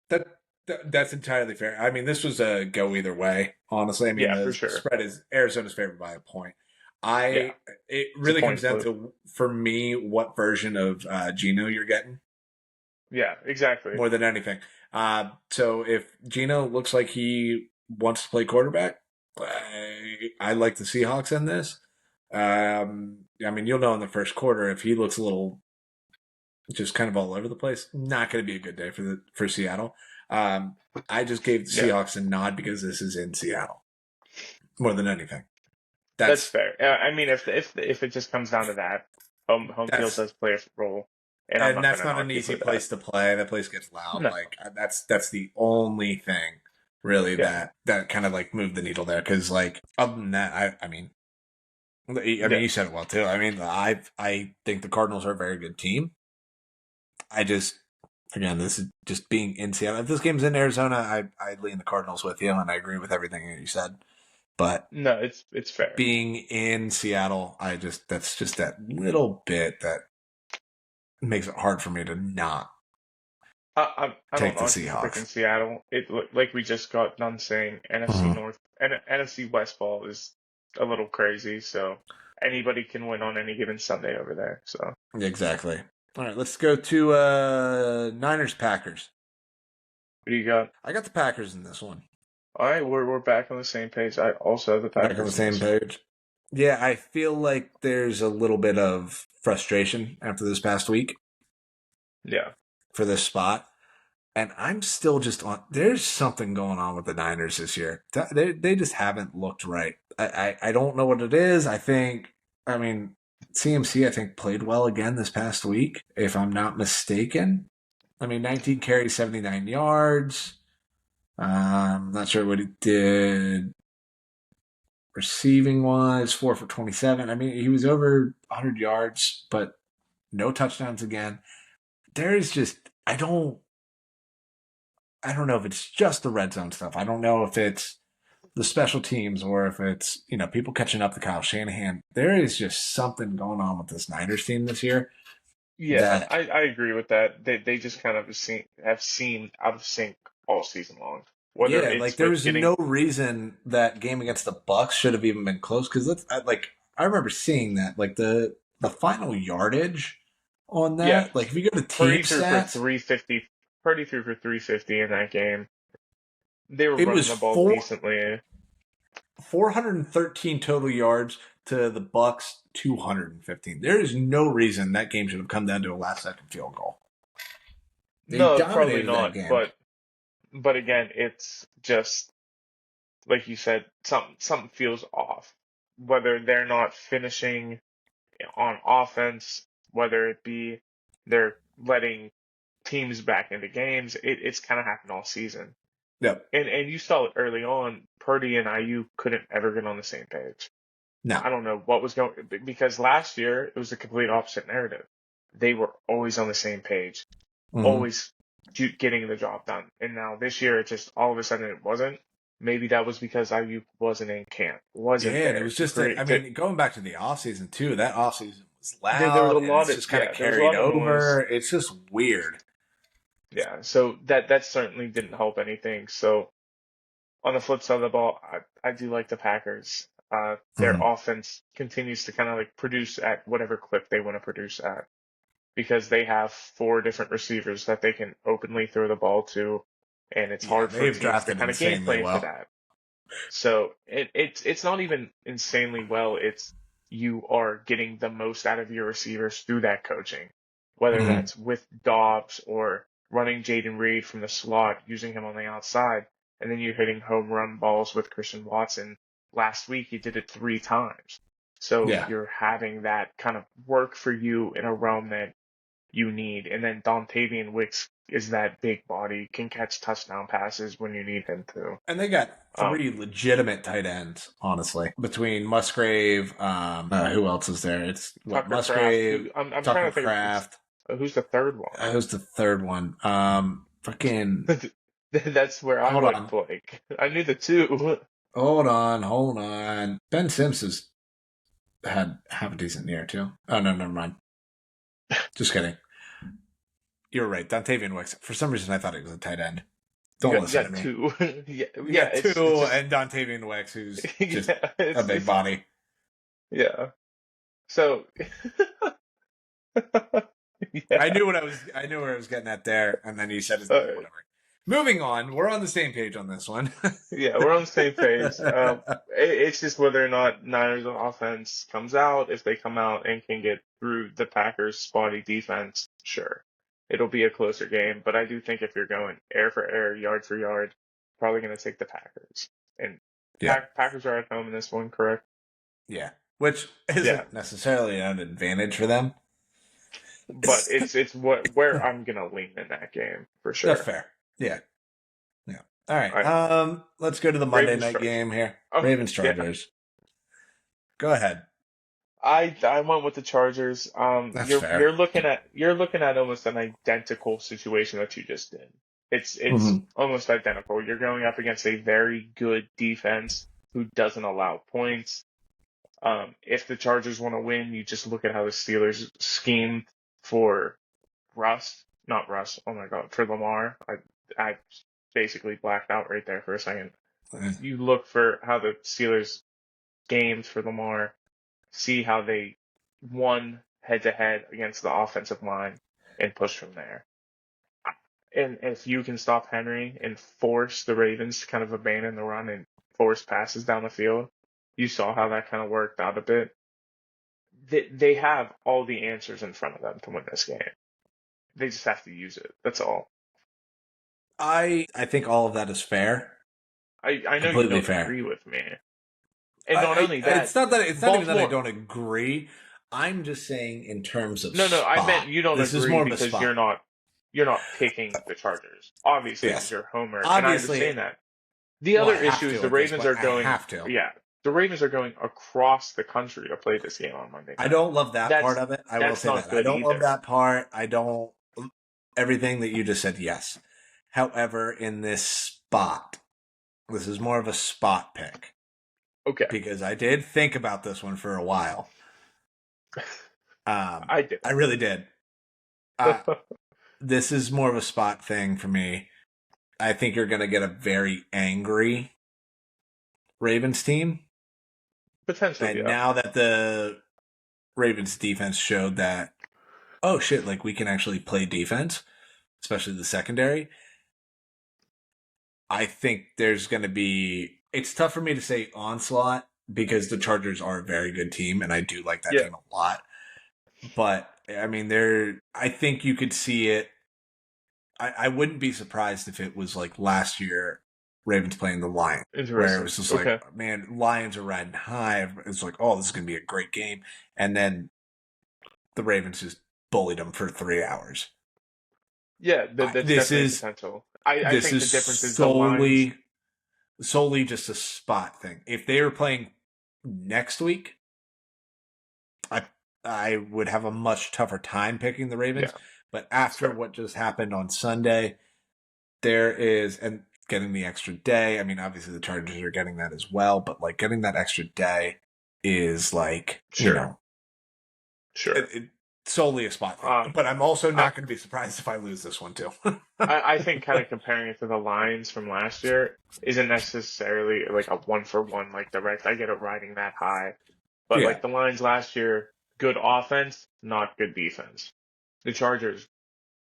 That's entirely fair. I mean, this was a go either way. Honestly, I mean, Yeah, the for sure. spread is Arizona's favored by a point. Yeah, It it's a really coin comes down flip. to for me what version of Gino you're getting Yeah, exactly. more than anything. So if Gino looks like he wants to play quarterback, I like the Seahawks in this. I mean, you'll know in the first quarter if he looks a little just kind of all over the place. Not going to be a good day for Seattle. Um, I just gave the Yeah, Seahawks a nod because this is in Seattle more than anything. that's That's fair. I mean, if it just comes down to that, home field that's does play a role, and I'm and not that's gonna not knock an you easy for that. place to play. That place gets loud. No, Like that's the only thing really yeah, that kind of like moved the needle there. Because like other than that, I mean, yeah, you said it well too. I mean, I think the Cardinals are a very good team. I just again, this is just being in Seattle. If this game's in Arizona, I lean the Cardinals with you, and I agree with everything that you said. But no, it's fair. being in Seattle, that's just that little bit that makes it hard for me to not I don't take the knock you for picking Seahawks. Seattle. Like we just got done saying, NFC Mhm. North and NFC West ball is a little crazy, so anybody can win on any given Sunday over there. So Exactly. All right, let's go to Niners Packers. what do you got? I got the Packers in this one. All right, we're back on the same page. I also have the Back on the Packers in same this one. page. Yeah, I feel like there's a little bit of frustration after this past week Yeah, for this spot. And I'm still just on. There's something going on with the Niners this year. They just haven't looked right. I don't know what it is. I mean, CMC, I think, played well again this past week, if I'm not mistaken. I mean, 19 carries, 79 yards. Not sure what he did receiving wise, 4 for 27. I mean, he was over 100 yards, but no touchdowns again. There's just, I don't know if it's just the red zone stuff. I don't know if it's the special teams or if it's, people catching up to Kyle Shanahan. There is just something going on with this Niners team this year yeah, that, I agree with that. They just kind of have seemed out of sync all season long. Whether yeah, like it's there with was getting no reason that game against the Bucks should have even been close because I remember seeing that like the final yardage on yeah, that. Like if you go to team Purdy threw for stats, 350. Purdy threw for 350 in that game. They were it running was the ball decently. 413 total yards to the Bucks 215. There is no reason that game should have come down to a last second field goal. They No, probably dominated that not. game. But again, it's just like you said, something feels off. Whether they're not finishing on offense, whether it be they're letting teams back into games, it's kind of happened all season. Yep. And you saw it early on. Purdy and IU couldn't ever get on the same page. No. I don't know what was going because last year it was the complete opposite narrative. They were always on the same page, Mm-hmm. always getting the job done. And now this year, it just all of a sudden it wasn't. Maybe that was because IU wasn't in camp, wasn't Yeah, and it there was to just create. going back to the offseason too, that offseason was There was a loud and lot it's of just kind of there was a carried lot of over. noise. It's just weird. Yeah, so that certainly didn't help anything. So on the flip side of the ball, I do like the Packers. Their Mm-hmm. offense continues to kind of like produce at whatever clip they want to produce at because they have four different receivers that they can openly throw the ball to, and it's Yeah, hard for they've teams to drafted kind of game insanely plan for well. that. So it's not even insanely well. It's you are getting the most out of your receivers through that coaching, whether Mm-hmm. that's with Dobbs or running Jaden Reed from the slot, using him on the outside, and then you're hitting home run balls with Christian Watson. Last week he did it 3 times. So Yeah. you're having that kind of work for you in a realm that you need. And then Dontavian Wicks is that big body, can catch touchdown passes when you need him to. And they got Um, three legitimate tight ends, honestly. Between Musgrave, who else is there? It's what Tucker Craft. Musgrave, I'm trying Tucker to think Craft. who's the third one. Who's the third one? Fucking That's where I hold went on, blank. I knew the two. hold on. Ben Sims has had half a decent year too. Oh no, never mind. Just kidding. You're right. Dontavian Wicks. For some reason, I thought he was a tight end. Don't You listen to got me. two. Yeah, You yeah. got It's two, just and Dontavian Wicks, who's just yeah. a big It's body. yeah. So I yeah. knew what I knew where I was getting at there, and then you said his All name. right. Whatever. Moving on. We're on the same page on this one. Yeah, we're on the same page. It's just whether or not Niners offense comes out. If they come out and can get through the Packers' spotty defense, sure. it'll be a closer game. But I do think if you're going air for air, yard for yard, probably going to take the Packers. And Yeah. Packers are at home in this one, correct? Yeah. Which Yeah, isn't necessarily an advantage for them. but it's where I'm gonna lean in that game for That's sure. fair. Yeah. Yeah. All right. All right, Let's go to the Monday Ravens night Chargers. game here. Oh Ravens yeah, Chargers. Go ahead. I went with the Chargers. That's You're fair. looking at almost an identical situation that you just did. It's Hmm. almost identical. You're going up against a very good defense who doesn't allow points. If the Chargers want to win, you just look at how the Steelers schemed for not Russ. Oh my God, for Lamar. I basically blacked out right there for a second. You look for how the Steelers gamed for Lamar, see how they won head to head against the offensive line, and push from there. And if you can stop Henry and force the Ravens to kind of abandon the run and force passes down the field, you saw how that kind of worked out a bit. They have all the answers in front of them to win this game. They just have to use it. That's all. I think all of that is fair. I know you Completely don't fair. agree with me. And not only It's that, not that it's not even that I Baltimore. don't agree. I'm just saying in terms of No, I meant spot. you don't This is agree more of a because spot. you're not picking the Chargers. Obviously, it's Yes. your homer, and I Obviously, understand that. The well, other I have issue is to the at this Ravens point. are I going, have to. yeah, the Ravens are going across the country to play this game on Monday I night. don't love that part That's of it. I will that's say not that. I good don't love either. that part. I don't everything that you just said, yes. However, in this spot, this is more of a spot pick Okay, because I did think about this one for a while. I did. I really did. This is more of a spot thing for me. I think you're going to get a very angry Ravens team. Potentially, And yeah. now that the Ravens defense showed that, oh shit, like we can actually play defense, especially the secondary, I think there's going to be. It's tough for me to say onslaught because the Chargers are a very good team, and I do like that Yeah, team a lot. But I mean, I think you could see it. I wouldn't be surprised if it was like last year, Ravens playing the Lions, where it interesting. was just like, Okay. man, Lions are riding high. It's like, oh, this is going to be a great game, and then the Ravens just bullied them for 3 hours. Yeah, that's This definitely is potential. I this think the is difference is the lines. solely just a spot thing. If they were playing next week, I I would have a much tougher time picking the Ravens. Yeah, But that's after fair. what just happened on Sunday, there is and getting the extra day. I mean, obviously the Chargers are getting that as well, but like getting that extra day is like Sure, sure. it solely a spot thing. Um, But I'm also I, not going to be surprised if I lose this one too. I think kind of comparing it to the lines from last year isn't necessarily like a one for one like direct. I get it riding that high, but Yeah, like the lines last year, good offense, not good defense. The Chargers,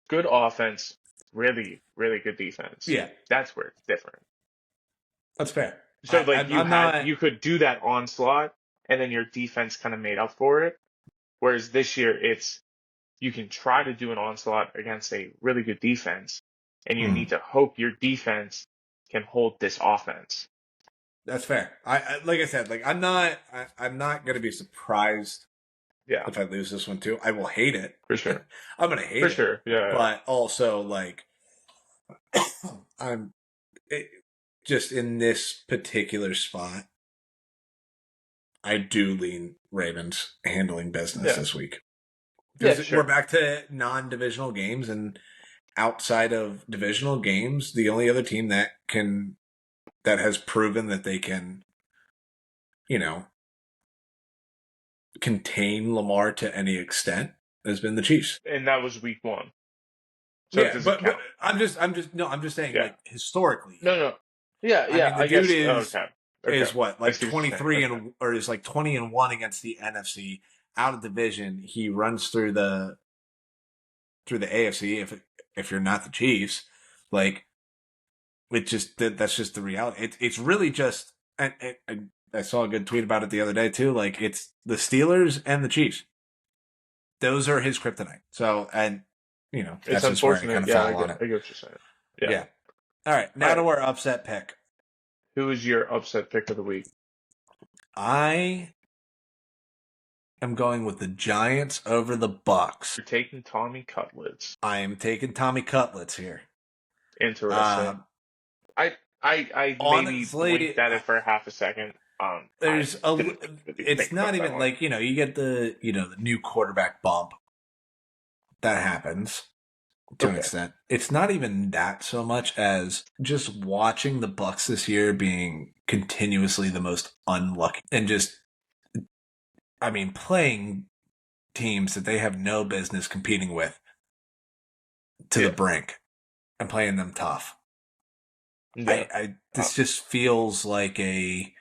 good offense, really, really good defense. yeah, That's where it's different. that's fair. So like I'm not. you could do that onslaught, and then your defense kind of made up for it. Whereas this year, it's you can try to do an onslaught against a really good defense, and you Hmm. need to hope your defense can hold this offense. That's fair. Like I said, like I'm not gonna be surprised Yeah, if I lose this one too. I will hate it. for sure. I'm gonna hate For it, sure. Yeah. but also like I'm it, just in this particular spot. I do lean Ravens handling business Yeah. this week Yeah, because we're sure. back to non-divisional games, and outside of divisional games, the only other team that has proven that they can, you know, contain Lamar to any extent has been the Chiefs. And that was week one. So it Yeah, doesn't but count. I'm just saying, Yeah. like historically, No. Yeah, I yeah, mean, the I dude guess okay. Okay. is what I like see what you're saying. 23 Okay. and or is like 20-1 against the NFC out of division. He runs through the AFC. If you're not the Chiefs, like it just that's just the reality. It's really just. And I saw a good tweet about it the other day too. Like it's the Steelers and the Chiefs. Those are his kryptonite. So and It's that's just where I kind unfortunate. of Yeah, fell on it. I get what you're saying. Yeah. Yeah. All right, All now to right. our upset pick. Who is your upset pick of the week? I am going with the Giants over the Bucks. You're taking Tommy Cutlets. I am taking Tommy Cutlets here. Interesting. I maybe blinked Honestly, at it for half a second. I there's a. didn't really It's think not about that even one. like you get the the new quarterback bump that happens to an Okay. extent. It's not even that so much as just watching the Bucks this year being continuously the most unlucky and just playing teams that they have no business competing with to the Yeah. brink and playing them tough. Yeah. This just feels like the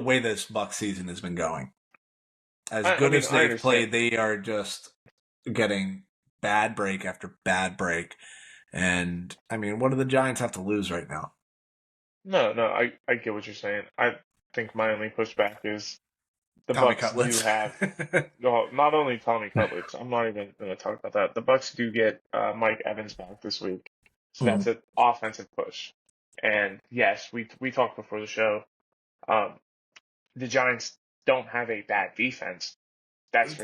way this Buck season has been going. As I good mean, as I they've understand. played, they are just getting bad break after bad break. And what do the Giants have to lose right now? No, I get what you're saying. I think my only pushback is the Tommy Bucks do Cutlets. have, well, not only Tommy Cutlets. I'm not even going to talk about that. The Bucks do get Mike Evans back this week, so that's Mhm. an offensive push. And yes, we talked before the show. Um, the Giants don't have a bad defense. Actually,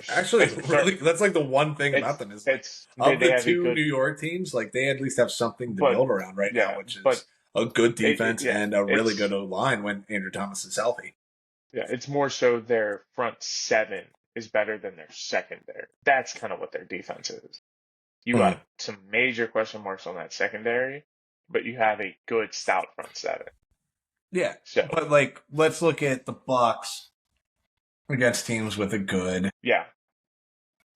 That's for really, certain. that's like the one thing about It's them is like it's of they the have a two good, New York teams, like they at least have something to but build around right now, yeah, which but is a good defense yeah, and a really good it's O line when Andrew Thomas is healthy. yeah, it's more so their front seven is better than their secondary. That's kind of what their defense is. You Mhm. got some major question marks on that secondary, but you have a good stout front seven. Yeah, So but like let's look at the Bucks against teams with a good yeah,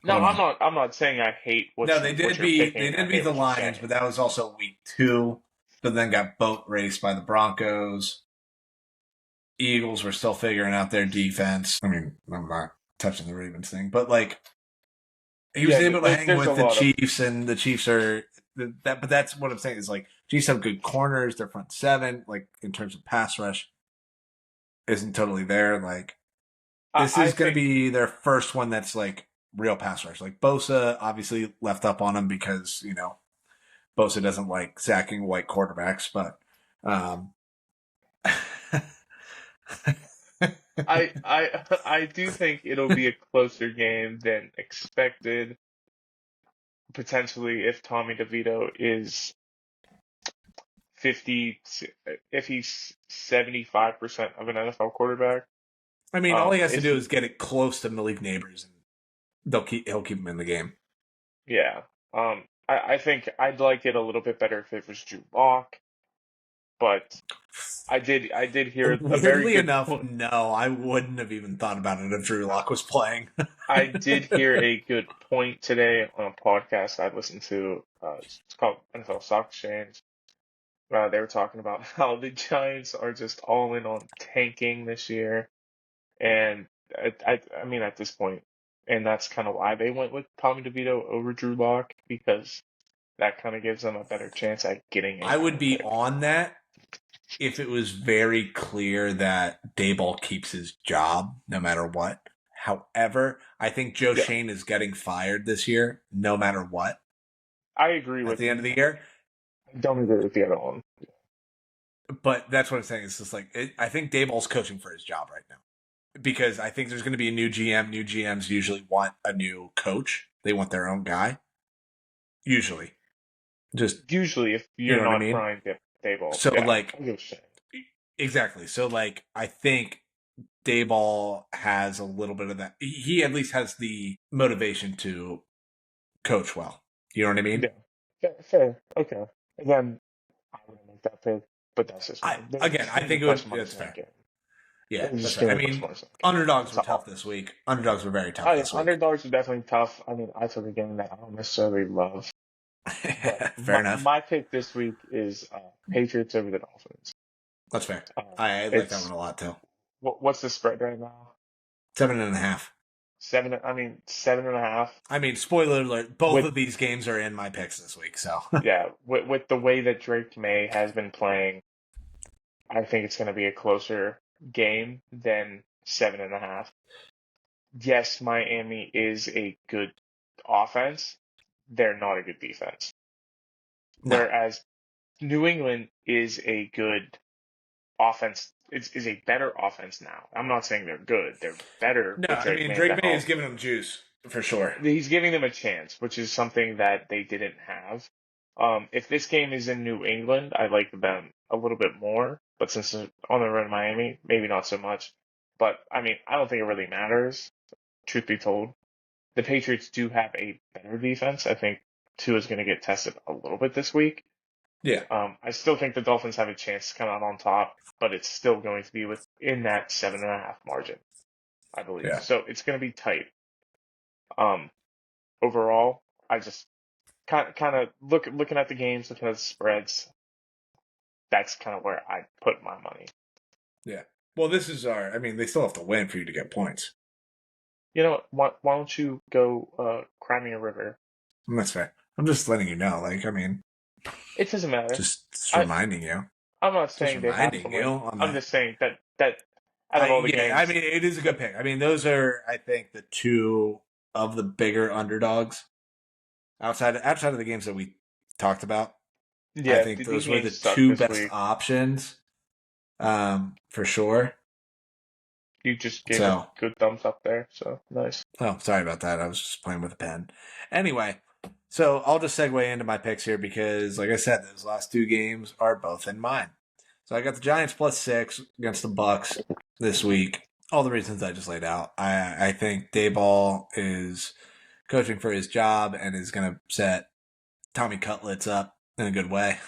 no, hold on. I'm not saying I hate No, what you're they picking. I did beat hate the what you're Lions, saying. but that was also week 2. But then got boat raced by the Broncos. Eagles were still figuring out their defense. I'm not touching the Ravens thing, but like he was Yeah, able to hang there's a with the lot of Chiefs, and the Chiefs are that. But that's what I'm saying is like Chiefs have good corners. Their front seven, like in terms of pass rush, isn't totally there. Like this I is going to think be their first one that's like real pass rush. Like Bosa obviously left up on him because Bosa doesn't like sacking white quarterbacks, but um, I do think it'll be a closer game than expected. Potentially, if Tommy DeVito is 50, if he's 75% of an NFL quarterback, all he has to if do he, is get it close to Malik Neighbors, and he'll keep him in the game. yeah, I think I'd like it a little bit better if it was Drew Lock, but I did hear a very Weirdly good enough, point. no, I wouldn't have even thought about it if Drew Lock was playing. I did hear a good point today on a podcast I listened to. It's called NFL Stock Exchange. They were talking about how the Giants are just all in on tanking this year, and I mean at this point, and that's kind of why they went with Tommy DeVito over Drew Lock because that kind of gives them a better chance at getting a I would higher be pick. on that if it was very clear that Dayball keeps his job no matter what. However, I think Joe Yeah, Shane is getting fired this year no matter what I agree at with the end of you. the year. I don't agree with the other one. But that's what I'm saying. It's just like I think Dayball's coaching for his job right now because I think there's going to be a new GM. New GMs usually want a new coach. They want their own guy. Usually, just Usually, if you you're know what I not mean. trying to get Dayball, So yeah, like I get what you're saying. exactly. So like I think Dayball has a little bit of that. He at least has the motivation to coach well. You know what I mean? Yeah, fair. Okay. Again, I wouldn't make that pick, but that's just me. There's Again, just I gonna be think question that's marks in that fair. game. Yeah, There's that's just fair. gonna be question marks in that game. Underdogs That's were all. tough this week. Underdogs were very Oh tough yeah, this week. underdogs are definitely tough. I mean, I took a game that I don't necessarily love, but Fair enough. my pick this week is Patriots over the Dolphins. That's fair. Uh, I like that one it's a lot too. what's the spread right now? 7.5. Seven. I mean, 7.5. Spoiler alert, both With of these games are in my picks this week, so yeah, with the way that Drake May has been playing, I think it's going to be a closer game than 7.5. Yes, Miami is a good offense, they're not a good defense. No. Whereas New England is a good offense, is a better offense now. I'm not saying they're good. They're better No, with I Drake mean May at the Drake May is helm. giving them juice for sure. He's giving them a chance, which is something that they didn't have. If this game is in New England, I like them a little bit more. But since it's on the road in Miami, maybe not so much. But I mean, I don't think it really matters, truth be told. The Patriots do have a better defense. I think Tua is going to get tested a little bit this week. Yeah. I still think the Dolphins have a chance to come out on top, but it's still going to be within that 7.5 margin, I believe. Yeah. So it's going to be tight. Overall, I just kind of looking at the games, looking at the spreads. That's kind of where I put my money. Yeah. Well, this is I mean, they still have to win for you to get points. You know, why don't you go cry me a river? That's fair. I'm just letting you know. Like, I mean, It doesn't matter. just I, reminding you. I'm not Just saying they have to reminding win. you on I'm that. just saying that out of all the Yeah, I games, mean, it is a good pick. I mean, those are, I think, the two of the bigger underdogs outside of the games that we talked about. I yeah, think these those were the games suck two this best week. options, for sure. You just gave a So, good thumbs up there, so nice. oh, sorry about that. I was just playing with a pen. Anyway, so I'll just segue into my picks here because, like I said, those last two games are both in mine. So I got the Giants +6 against the Bucks this week. All the reasons I just laid out. I think Dayball is coaching for his job and is going to set Tommy Cutlets up in a good way.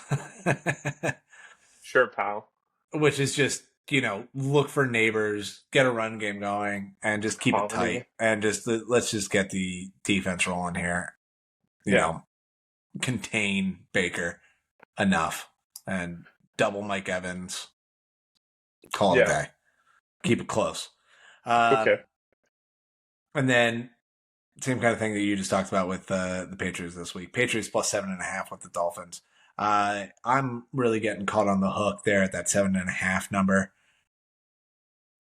Sure, pal. Which is just, look for neighbors, get a run game going, and just keep it Comedy. tight. And just let's just get the defense rolling here. Yeah. Contain Baker enough and double Mike Evans. Call it a day. Keep it close. Okay. And then same kind of thing that you just talked about with the Patriots this week. Patriots +7.5 with the Dolphins. I'm really getting caught on the hook there at that 7.5 number.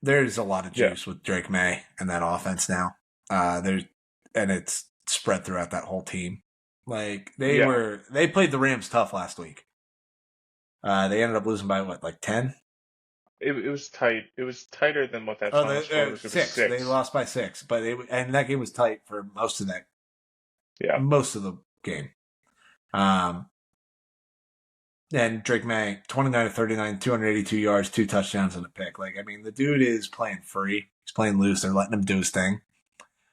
There's a lot of juice with Drake May and that offense now. And it's spread throughout that whole team. Like they played the Rams tough last week. They ended up losing by what, like 10? It was tight. It was tighter than what that final score was. It was 6. 6. They lost by 6, but and that game was tight for most of that. Yeah. Most of the game. And Drake May, 29 to 39, 282 yards, 2 touchdowns and a pick. Like, I mean, the dude is playing free. He's playing loose. They're letting him do his thing.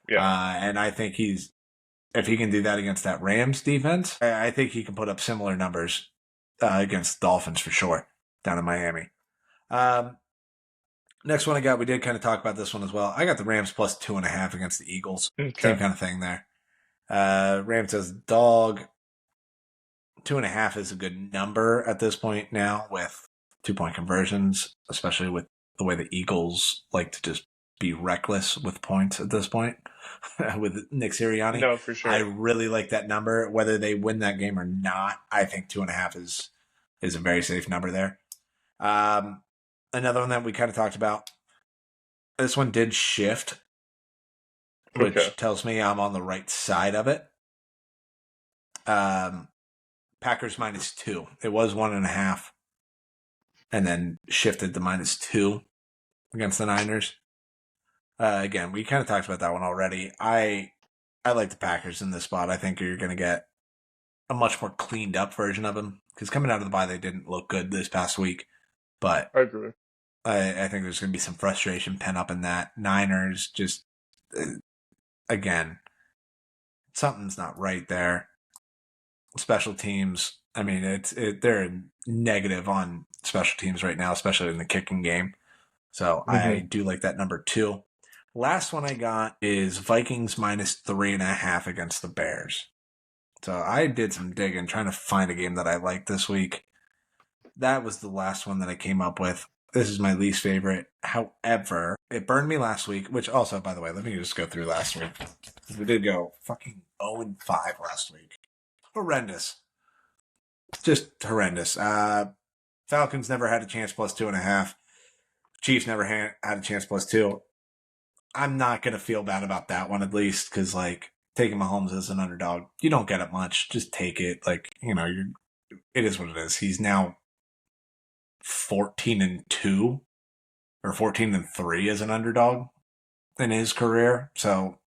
Yeah. And I think if he can do that against that Rams defense, I think he can put up similar numbers against the Dolphins for sure down in Miami. Next one I got, we did kind of talk about this one as well. I got the Rams +2.5 against the Eagles. Okay. Same kind of thing there. Rams as dog. 2.5 is a good number at this point now with 2-point conversions, especially with the way the Eagles like to just be reckless with points at this point with Nick Sirianni. No, for sure. I really like that number. Whether they win that game or not, I think 2.5 is a very safe number there. Another one that we kind of talked about. This one did shift, which tells me I'm on the right side of it. Packers -2. It was 1.5, and then shifted to -2 against the Niners. Again, we kind of talked about that one already. I like the Packers in this spot. I think you're going to get a much more cleaned up version of them because coming out of the bye, they didn't look good this past week. But I agree. I think there's going to be some frustration pent up in that. Niners just, again, something's not right there. Special teams, I mean, they're negative on special teams right now, especially in the kicking game. So I do like that number 2. Last one I got is Vikings -3.5 against the Bears. So I did some digging trying to find a game that I liked this week. That was the last one that I came up with. This is my least favorite. However, it burned me last week, which also, by the way, let me just go through last week. We did go fucking 0-5 last week. Horrendous. Just horrendous. Falcons never had a chance +2.5. Chiefs never had a chance +2. I'm not going to feel bad about that one, at least, because, like, taking Mahomes as an underdog. You don't get it much. Just take it. Like, it is what it is. He's now 14-2 or 14-3 as an underdog in his career. So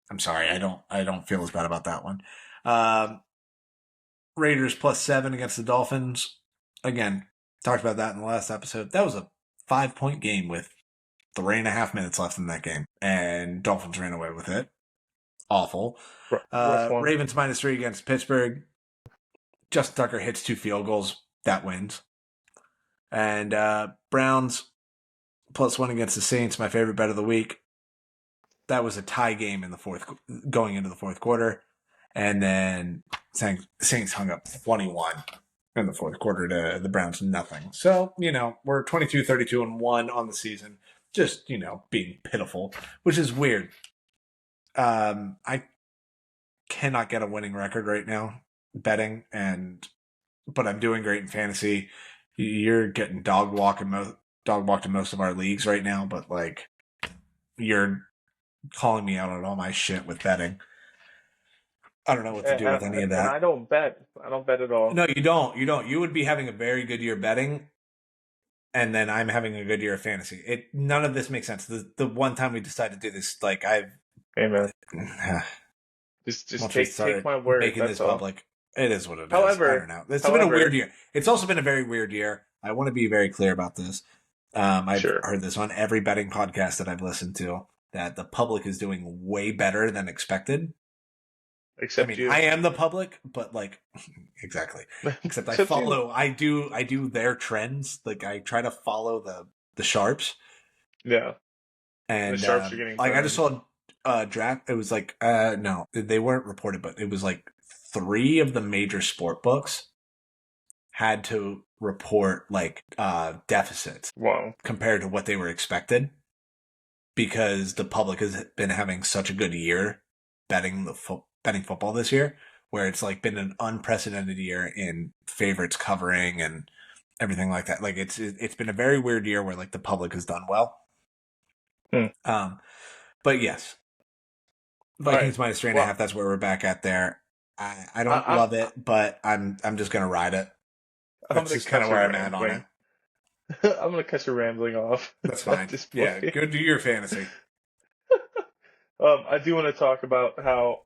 I'm sorry, I don't feel as bad about that one. Um, Raiders +7 against the Dolphins. Again, talked about that in the last episode. That was a 5-point game with 3.5 minutes left in that game, and Dolphins ran away with it. Awful. Rough one. Ravens -3 against Pittsburgh. Justin Tucker hits 2 field goals. That wins. And Browns +1 against the Saints, my favorite bet of the week. That was a tie game in the going into the fourth quarter. And then Saints hung up 21 in the fourth quarter to the Browns, nothing. So, we're 22-32-1 on the season. Just, being pitiful, which is weird. I cannot get a winning record right now betting, but I'm doing great in fantasy. You're getting dog walked in most of our leagues right now, but like you're calling me out on all my shit with betting. I don't know what to do with any of that. And I don't bet. I don't bet at all. No, you don't. You don't. You would be having a very good year betting, and then I'm having a good year of fantasy. None of this makes sense. The one time we decided to do this, like Hey man, just take my word. Making this public. It is what it is. However, I don't know. It's been a weird year. It's also been a very weird year. I want to be very clear about this. I've heard this on every betting podcast that I've listened to, that the public is doing way better than expected. Except you. I am the public, but like, exactly. Except I follow. I do their trends. Like I try to follow the sharps. Yeah. And the sharps are getting like I just saw draft. It was like no, they weren't reported, but it was like 3 of the major sport books had to report like deficits. Wow. Compared to what they were expected, because the public has been having such a good year betting football this year, where it's like been an unprecedented year in favorites covering and everything like that. Like it's been a very weird year where like the public has done well. But yes, Vikings right. -3.5. That's where we're back at there. I don't love it, but I'm just gonna ride it. That's just kind of where I'm at on it. I'm gonna cut your rambling off. That's fine. Yeah, go do your fantasy. I do want to talk about how,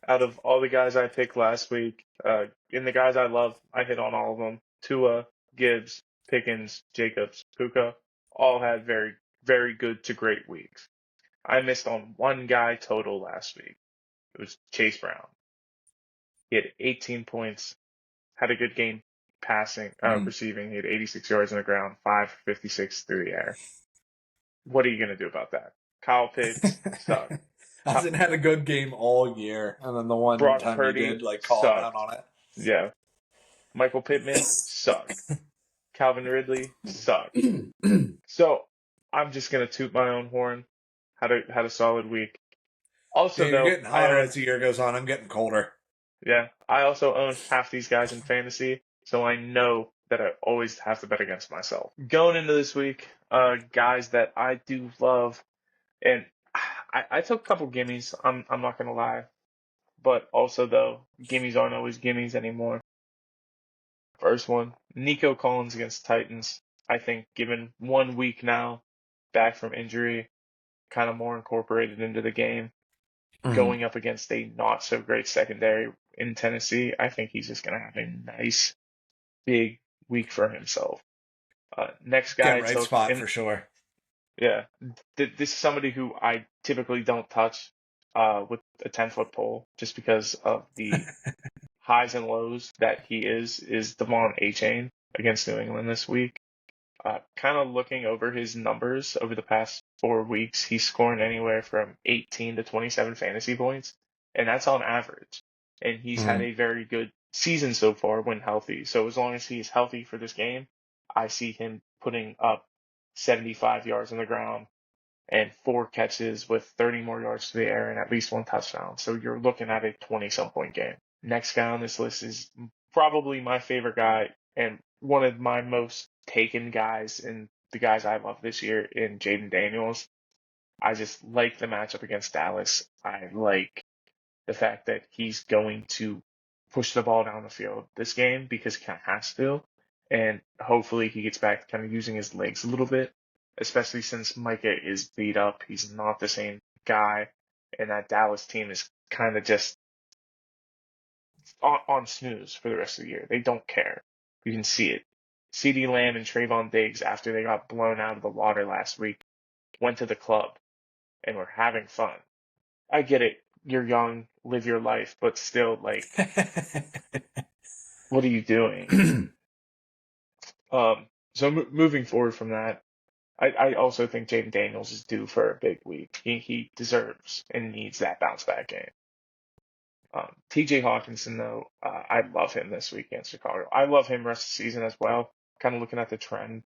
out of all the guys I picked last week, and the guys I love, I hit on all of them. Tua, Gibbs, Pickens, Jacobs, Puka, all had very, very good to great weeks. I missed on one guy total last week. It was Chase Brown. He had 18 points, had a good game passing, receiving. He had 86 yards on the ground, 556 through the air. What are you going to do about that? Kyle Pitts sucked. Hasn't had a good game all year, and then the one Brock time Purdy he did, like, call him out on it. Yeah. Michael Pittman sucked. Calvin Ridley sucked. So I'm just going to toot my own horn. Had a solid week. Also, you're getting hotter as the year goes on. I'm getting colder. Yeah, I also own half these guys in fantasy, so I know that I always have to bet against myself. Going into this week, guys that I do love, and I took a couple gimmies. I'm not gonna lie, but also though, gimmies aren't always gimmies anymore. First one, Nico Collins against Titans. I think given 1 week now, back from injury, kind of more incorporated into the game, going up against a not so great secondary in Tennessee, I think he's just going to have a nice big week for himself. Next guy, right spot for sure. Yeah, this is somebody who I typically don't touch with a 10-foot pole, just because of the highs and lows that he is Devon Achane against New England this week. Kind of looking over his numbers over the past 4 weeks, he's scoring anywhere from 18 to 27 fantasy points, and that's on average. And he's had a very good season so far when healthy. So as long as he's healthy for this game, I see him putting up 75 yards on the ground and 4 catches with 30 more yards to the air and at least 1 touchdown. So you're looking at a 20-some point game. Next guy on this list is probably my favorite guy and one of my most taken guys and the guys I love this year in Jaden Daniels. I just like the matchup against Dallas. I like the fact that he's going to push the ball down the field this game because he kind of has to. And hopefully he gets back to kind of using his legs a little bit, especially since Micah is beat up. He's not the same guy. And that Dallas team is kind of just on snooze for the rest of the year. They don't care. You can see it. CeeDee Lamb and Trayvon Diggs, after they got blown out of the water last week, went to the club and were having fun. I get it. You're young, live your life, but still, like, what are you doing? So moving forward from that, I also think Jaden Daniels is due for a big week. He deserves and needs that bounce back game. TJ Hawkinson, though, I love him this week against Chicago. I love him rest of the season as well. Kind of looking at the trend.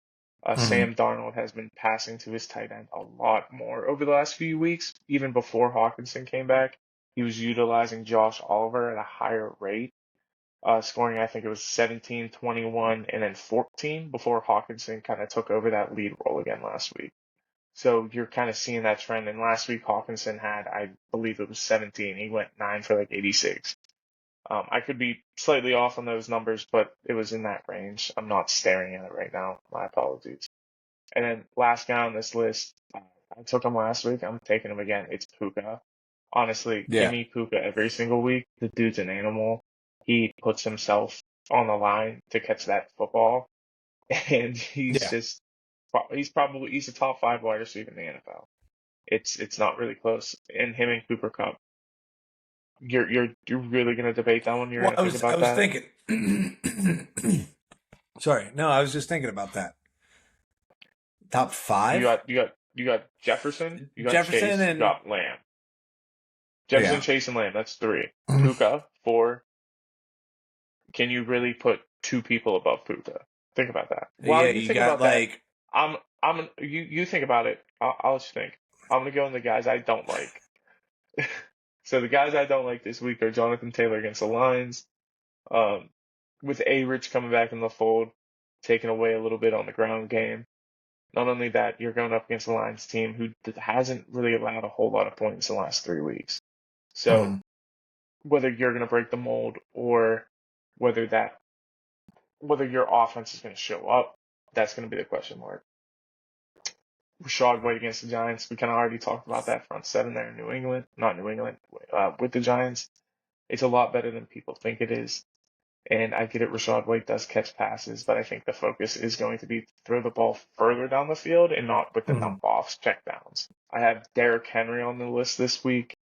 Sam Darnold has been passing to his tight end a lot more over the last few weeks. Even before Hawkinson came back, he was utilizing Josh Oliver at a higher rate, scoring, I think it was 17, 21, and then 14 before Hawkinson kind of took over that lead role again last week. So you're kind of seeing that trend. And last week, Hawkinson had, I believe it was 17. He went 9 for like 86. I could be slightly off on those numbers, but it was in that range. I'm not staring at it right now. My apologies. And then last guy on this list, I took him last week. I'm taking him again. It's Puka. Honestly, give Yeah. me Puka every single week. The dude's an animal. He puts himself on the line to catch that football, and Yeah. he's a top 5 wide receiver in the NFL. It's not really close. And him and Cooper Cup. You're really gonna debate that one? You're Well, gonna I think was I about was that? thinking. Sorry, no, I was just thinking about that. Top You five, got you got you got Jefferson, you got Jefferson Chase, you and got Lamb. Jefferson, yeah. Chase, and Lamb. That's 3. Puka 4. Can you really put 2 people above Puka? Think about that. While Yeah, you you think got about that, like you think about it. I'll let you think. I'm gonna go in the guys I don't like. So the guys I don't like this week are Jonathan Taylor against the Lions. Um, with A-Rich coming back in the fold, taking away a little bit on the ground game. Not only that, you're going up against the Lions team who hasn't really allowed a whole lot of points in the last 3 weeks. So mhm, whether you're going to break the mold or whether that whether your offense is going to show up, that's going to be the question mark. Rashad White against the Giants. We kind of already talked about that front seven there in New England, not New England, with the Giants. It's a lot better than people think it is. And I get it, Rashad White does catch passes, but I think the focus is going to be to throw the ball further down the field and not with the mhm. dump offs, check downs. I have Derrick Henry on the list this week,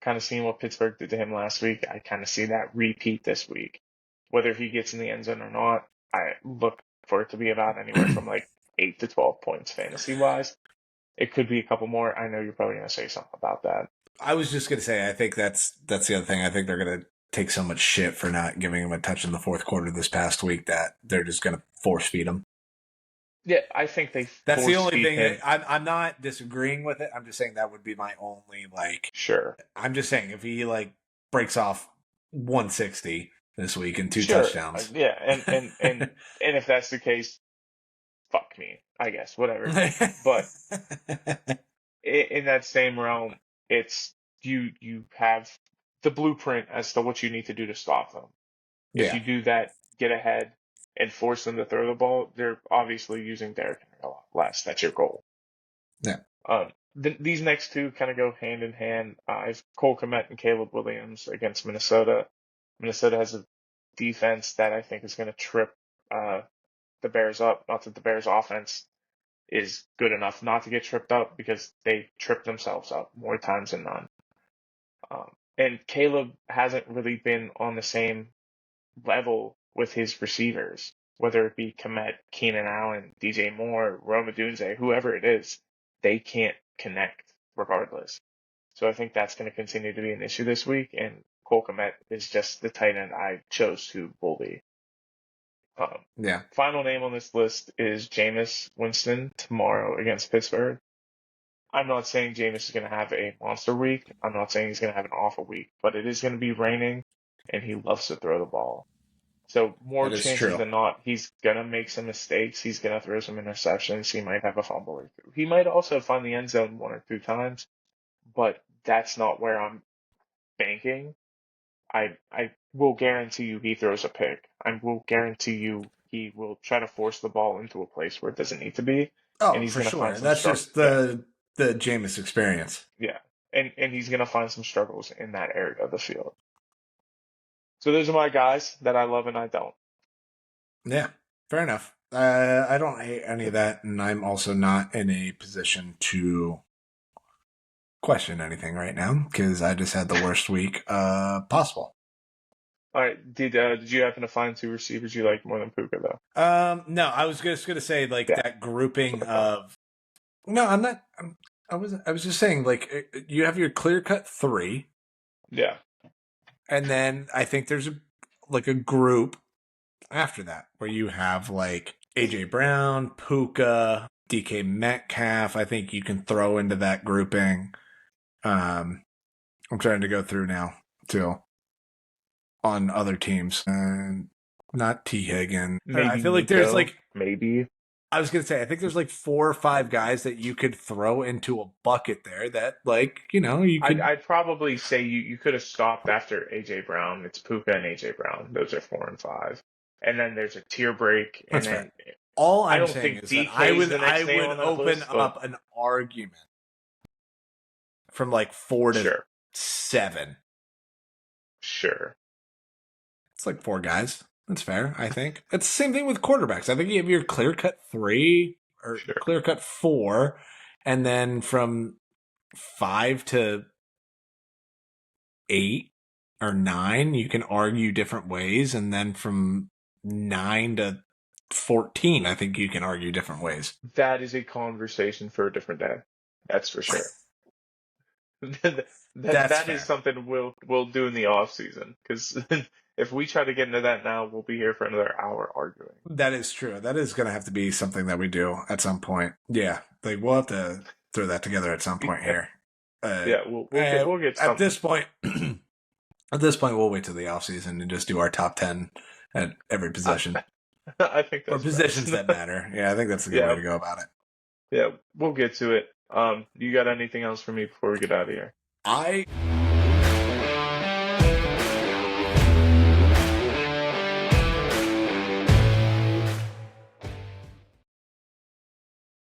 kind of seeing what Pittsburgh did to him last week. I kind of see that repeat this week. Whether he gets in the end zone or not, I look for it to be about anywhere from like 8 to 12 points fantasy wise. It could be a couple more. I know you're probably going to say something about that. I was just gonna say, I think that's the other thing. I think they're gonna take so much shit for not giving him a touch in the fourth quarter this past week that they're just gonna force feed him. Yeah, I think they That's the force only feed thing him. that I'm not disagreeing with it. I'm just saying that would be my only like. Sure. I'm just saying if he like breaks off 160 this week and 2 Sure. touchdowns. Yeah, and if that's the case, fuck me, I guess, whatever. But in that same realm, it's you have the blueprint as to what you need to do to stop them. If Yeah. you do that, get ahead and force them to throw the ball, they're obviously using Derrick Henry a lot less. That's your goal. Yeah. These next two kind of go hand in hand. I've Cole Kmet and Caleb Williams against Minnesota. Minnesota has a defense that I think is going to trip the Bears up. Not that the Bears' offense is good enough not to get tripped up because they trip themselves up more times than none. And Caleb hasn't really been on the same level with his receivers, whether it be Kmet, Keenan Allen, DJ Moore, Rome Odunze, whoever it is, they can't connect regardless. So I think that's going to continue to be an issue this week, and Cole Kmet is just the tight end I chose to bully. Yeah. Final name on this list is Jameis Winston tomorrow against Pittsburgh. I'm not saying Jameis is going to have a monster week. I'm not saying he's going to have an awful week, but it is going to be raining, and he loves to throw the ball. So more That is chances true. than not, he's gonna make some mistakes. He's gonna throw some interceptions. He might have a fumble or two. He might also find the end zone one or two times, but that's not where I'm banking. I will guarantee you he throws a pick. I will guarantee you he will try to force the ball into a place where it doesn't need to be, and Oh, he's for gonna sure. find And some that's struggle. just Yeah, the Jameis experience. yeah, and he's gonna find some struggles in that area of the field. So those are my guys that I love and I don't. Yeah, fair enough. I don't hate any of that, and I'm also not in a position to question anything right now because I just had the worst week possible. All right, did you happen to find two receivers you like more than Puka though? No, I was just gonna say like Yeah, that grouping that's fine. of no, I'm not. I was just saying like you have your clear cut three, Yeah, and then I think there's like a group after that where you have like AJ Brown, Puka, DK Metcalf. I think you can throw into that grouping. Um, I'm trying to go through now too on other teams and not T Higgin. I maybe feel like there's Nico, like maybe. I was gonna say I think there's like 4 or 5 guys that you could throw into a bucket there that like you I'd could. I'd probably say you could have stopped after AJ Brown. It's Puka and AJ Brown. Those are 4 and 5. And then there's a tier break, and That's fair. then All I I'm don't saying think is that DK is the I next name would on that open list, but up an argument from like 4 to sure, 7. sure, It's like 4 guys. That's fair, I think. It's the same thing with quarterbacks. I think you have your clear cut 3 or sure. clear cut 4, and then from 5 to 8 or 9, you can argue different ways, and then from 9 to 14, I think you can argue different ways. That is a conversation for a different day. That's for sure. that That's that is fair. something we'll do in the off season because if we try to get into that now, we'll be here for another hour arguing. That is true. That is going to have to be something that we do at some point. Yeah, like we'll have to throw that together at some point here. Uh, Yeah, we'll get at something. this point, at this point, we'll wait till the off season and just do our top 10 at every I, position I think or that's positions best. that matter. Yeah, I think that's a good way Yeah, to go about it. yeah, we'll get to it. You got anything else for me before we get out of here? I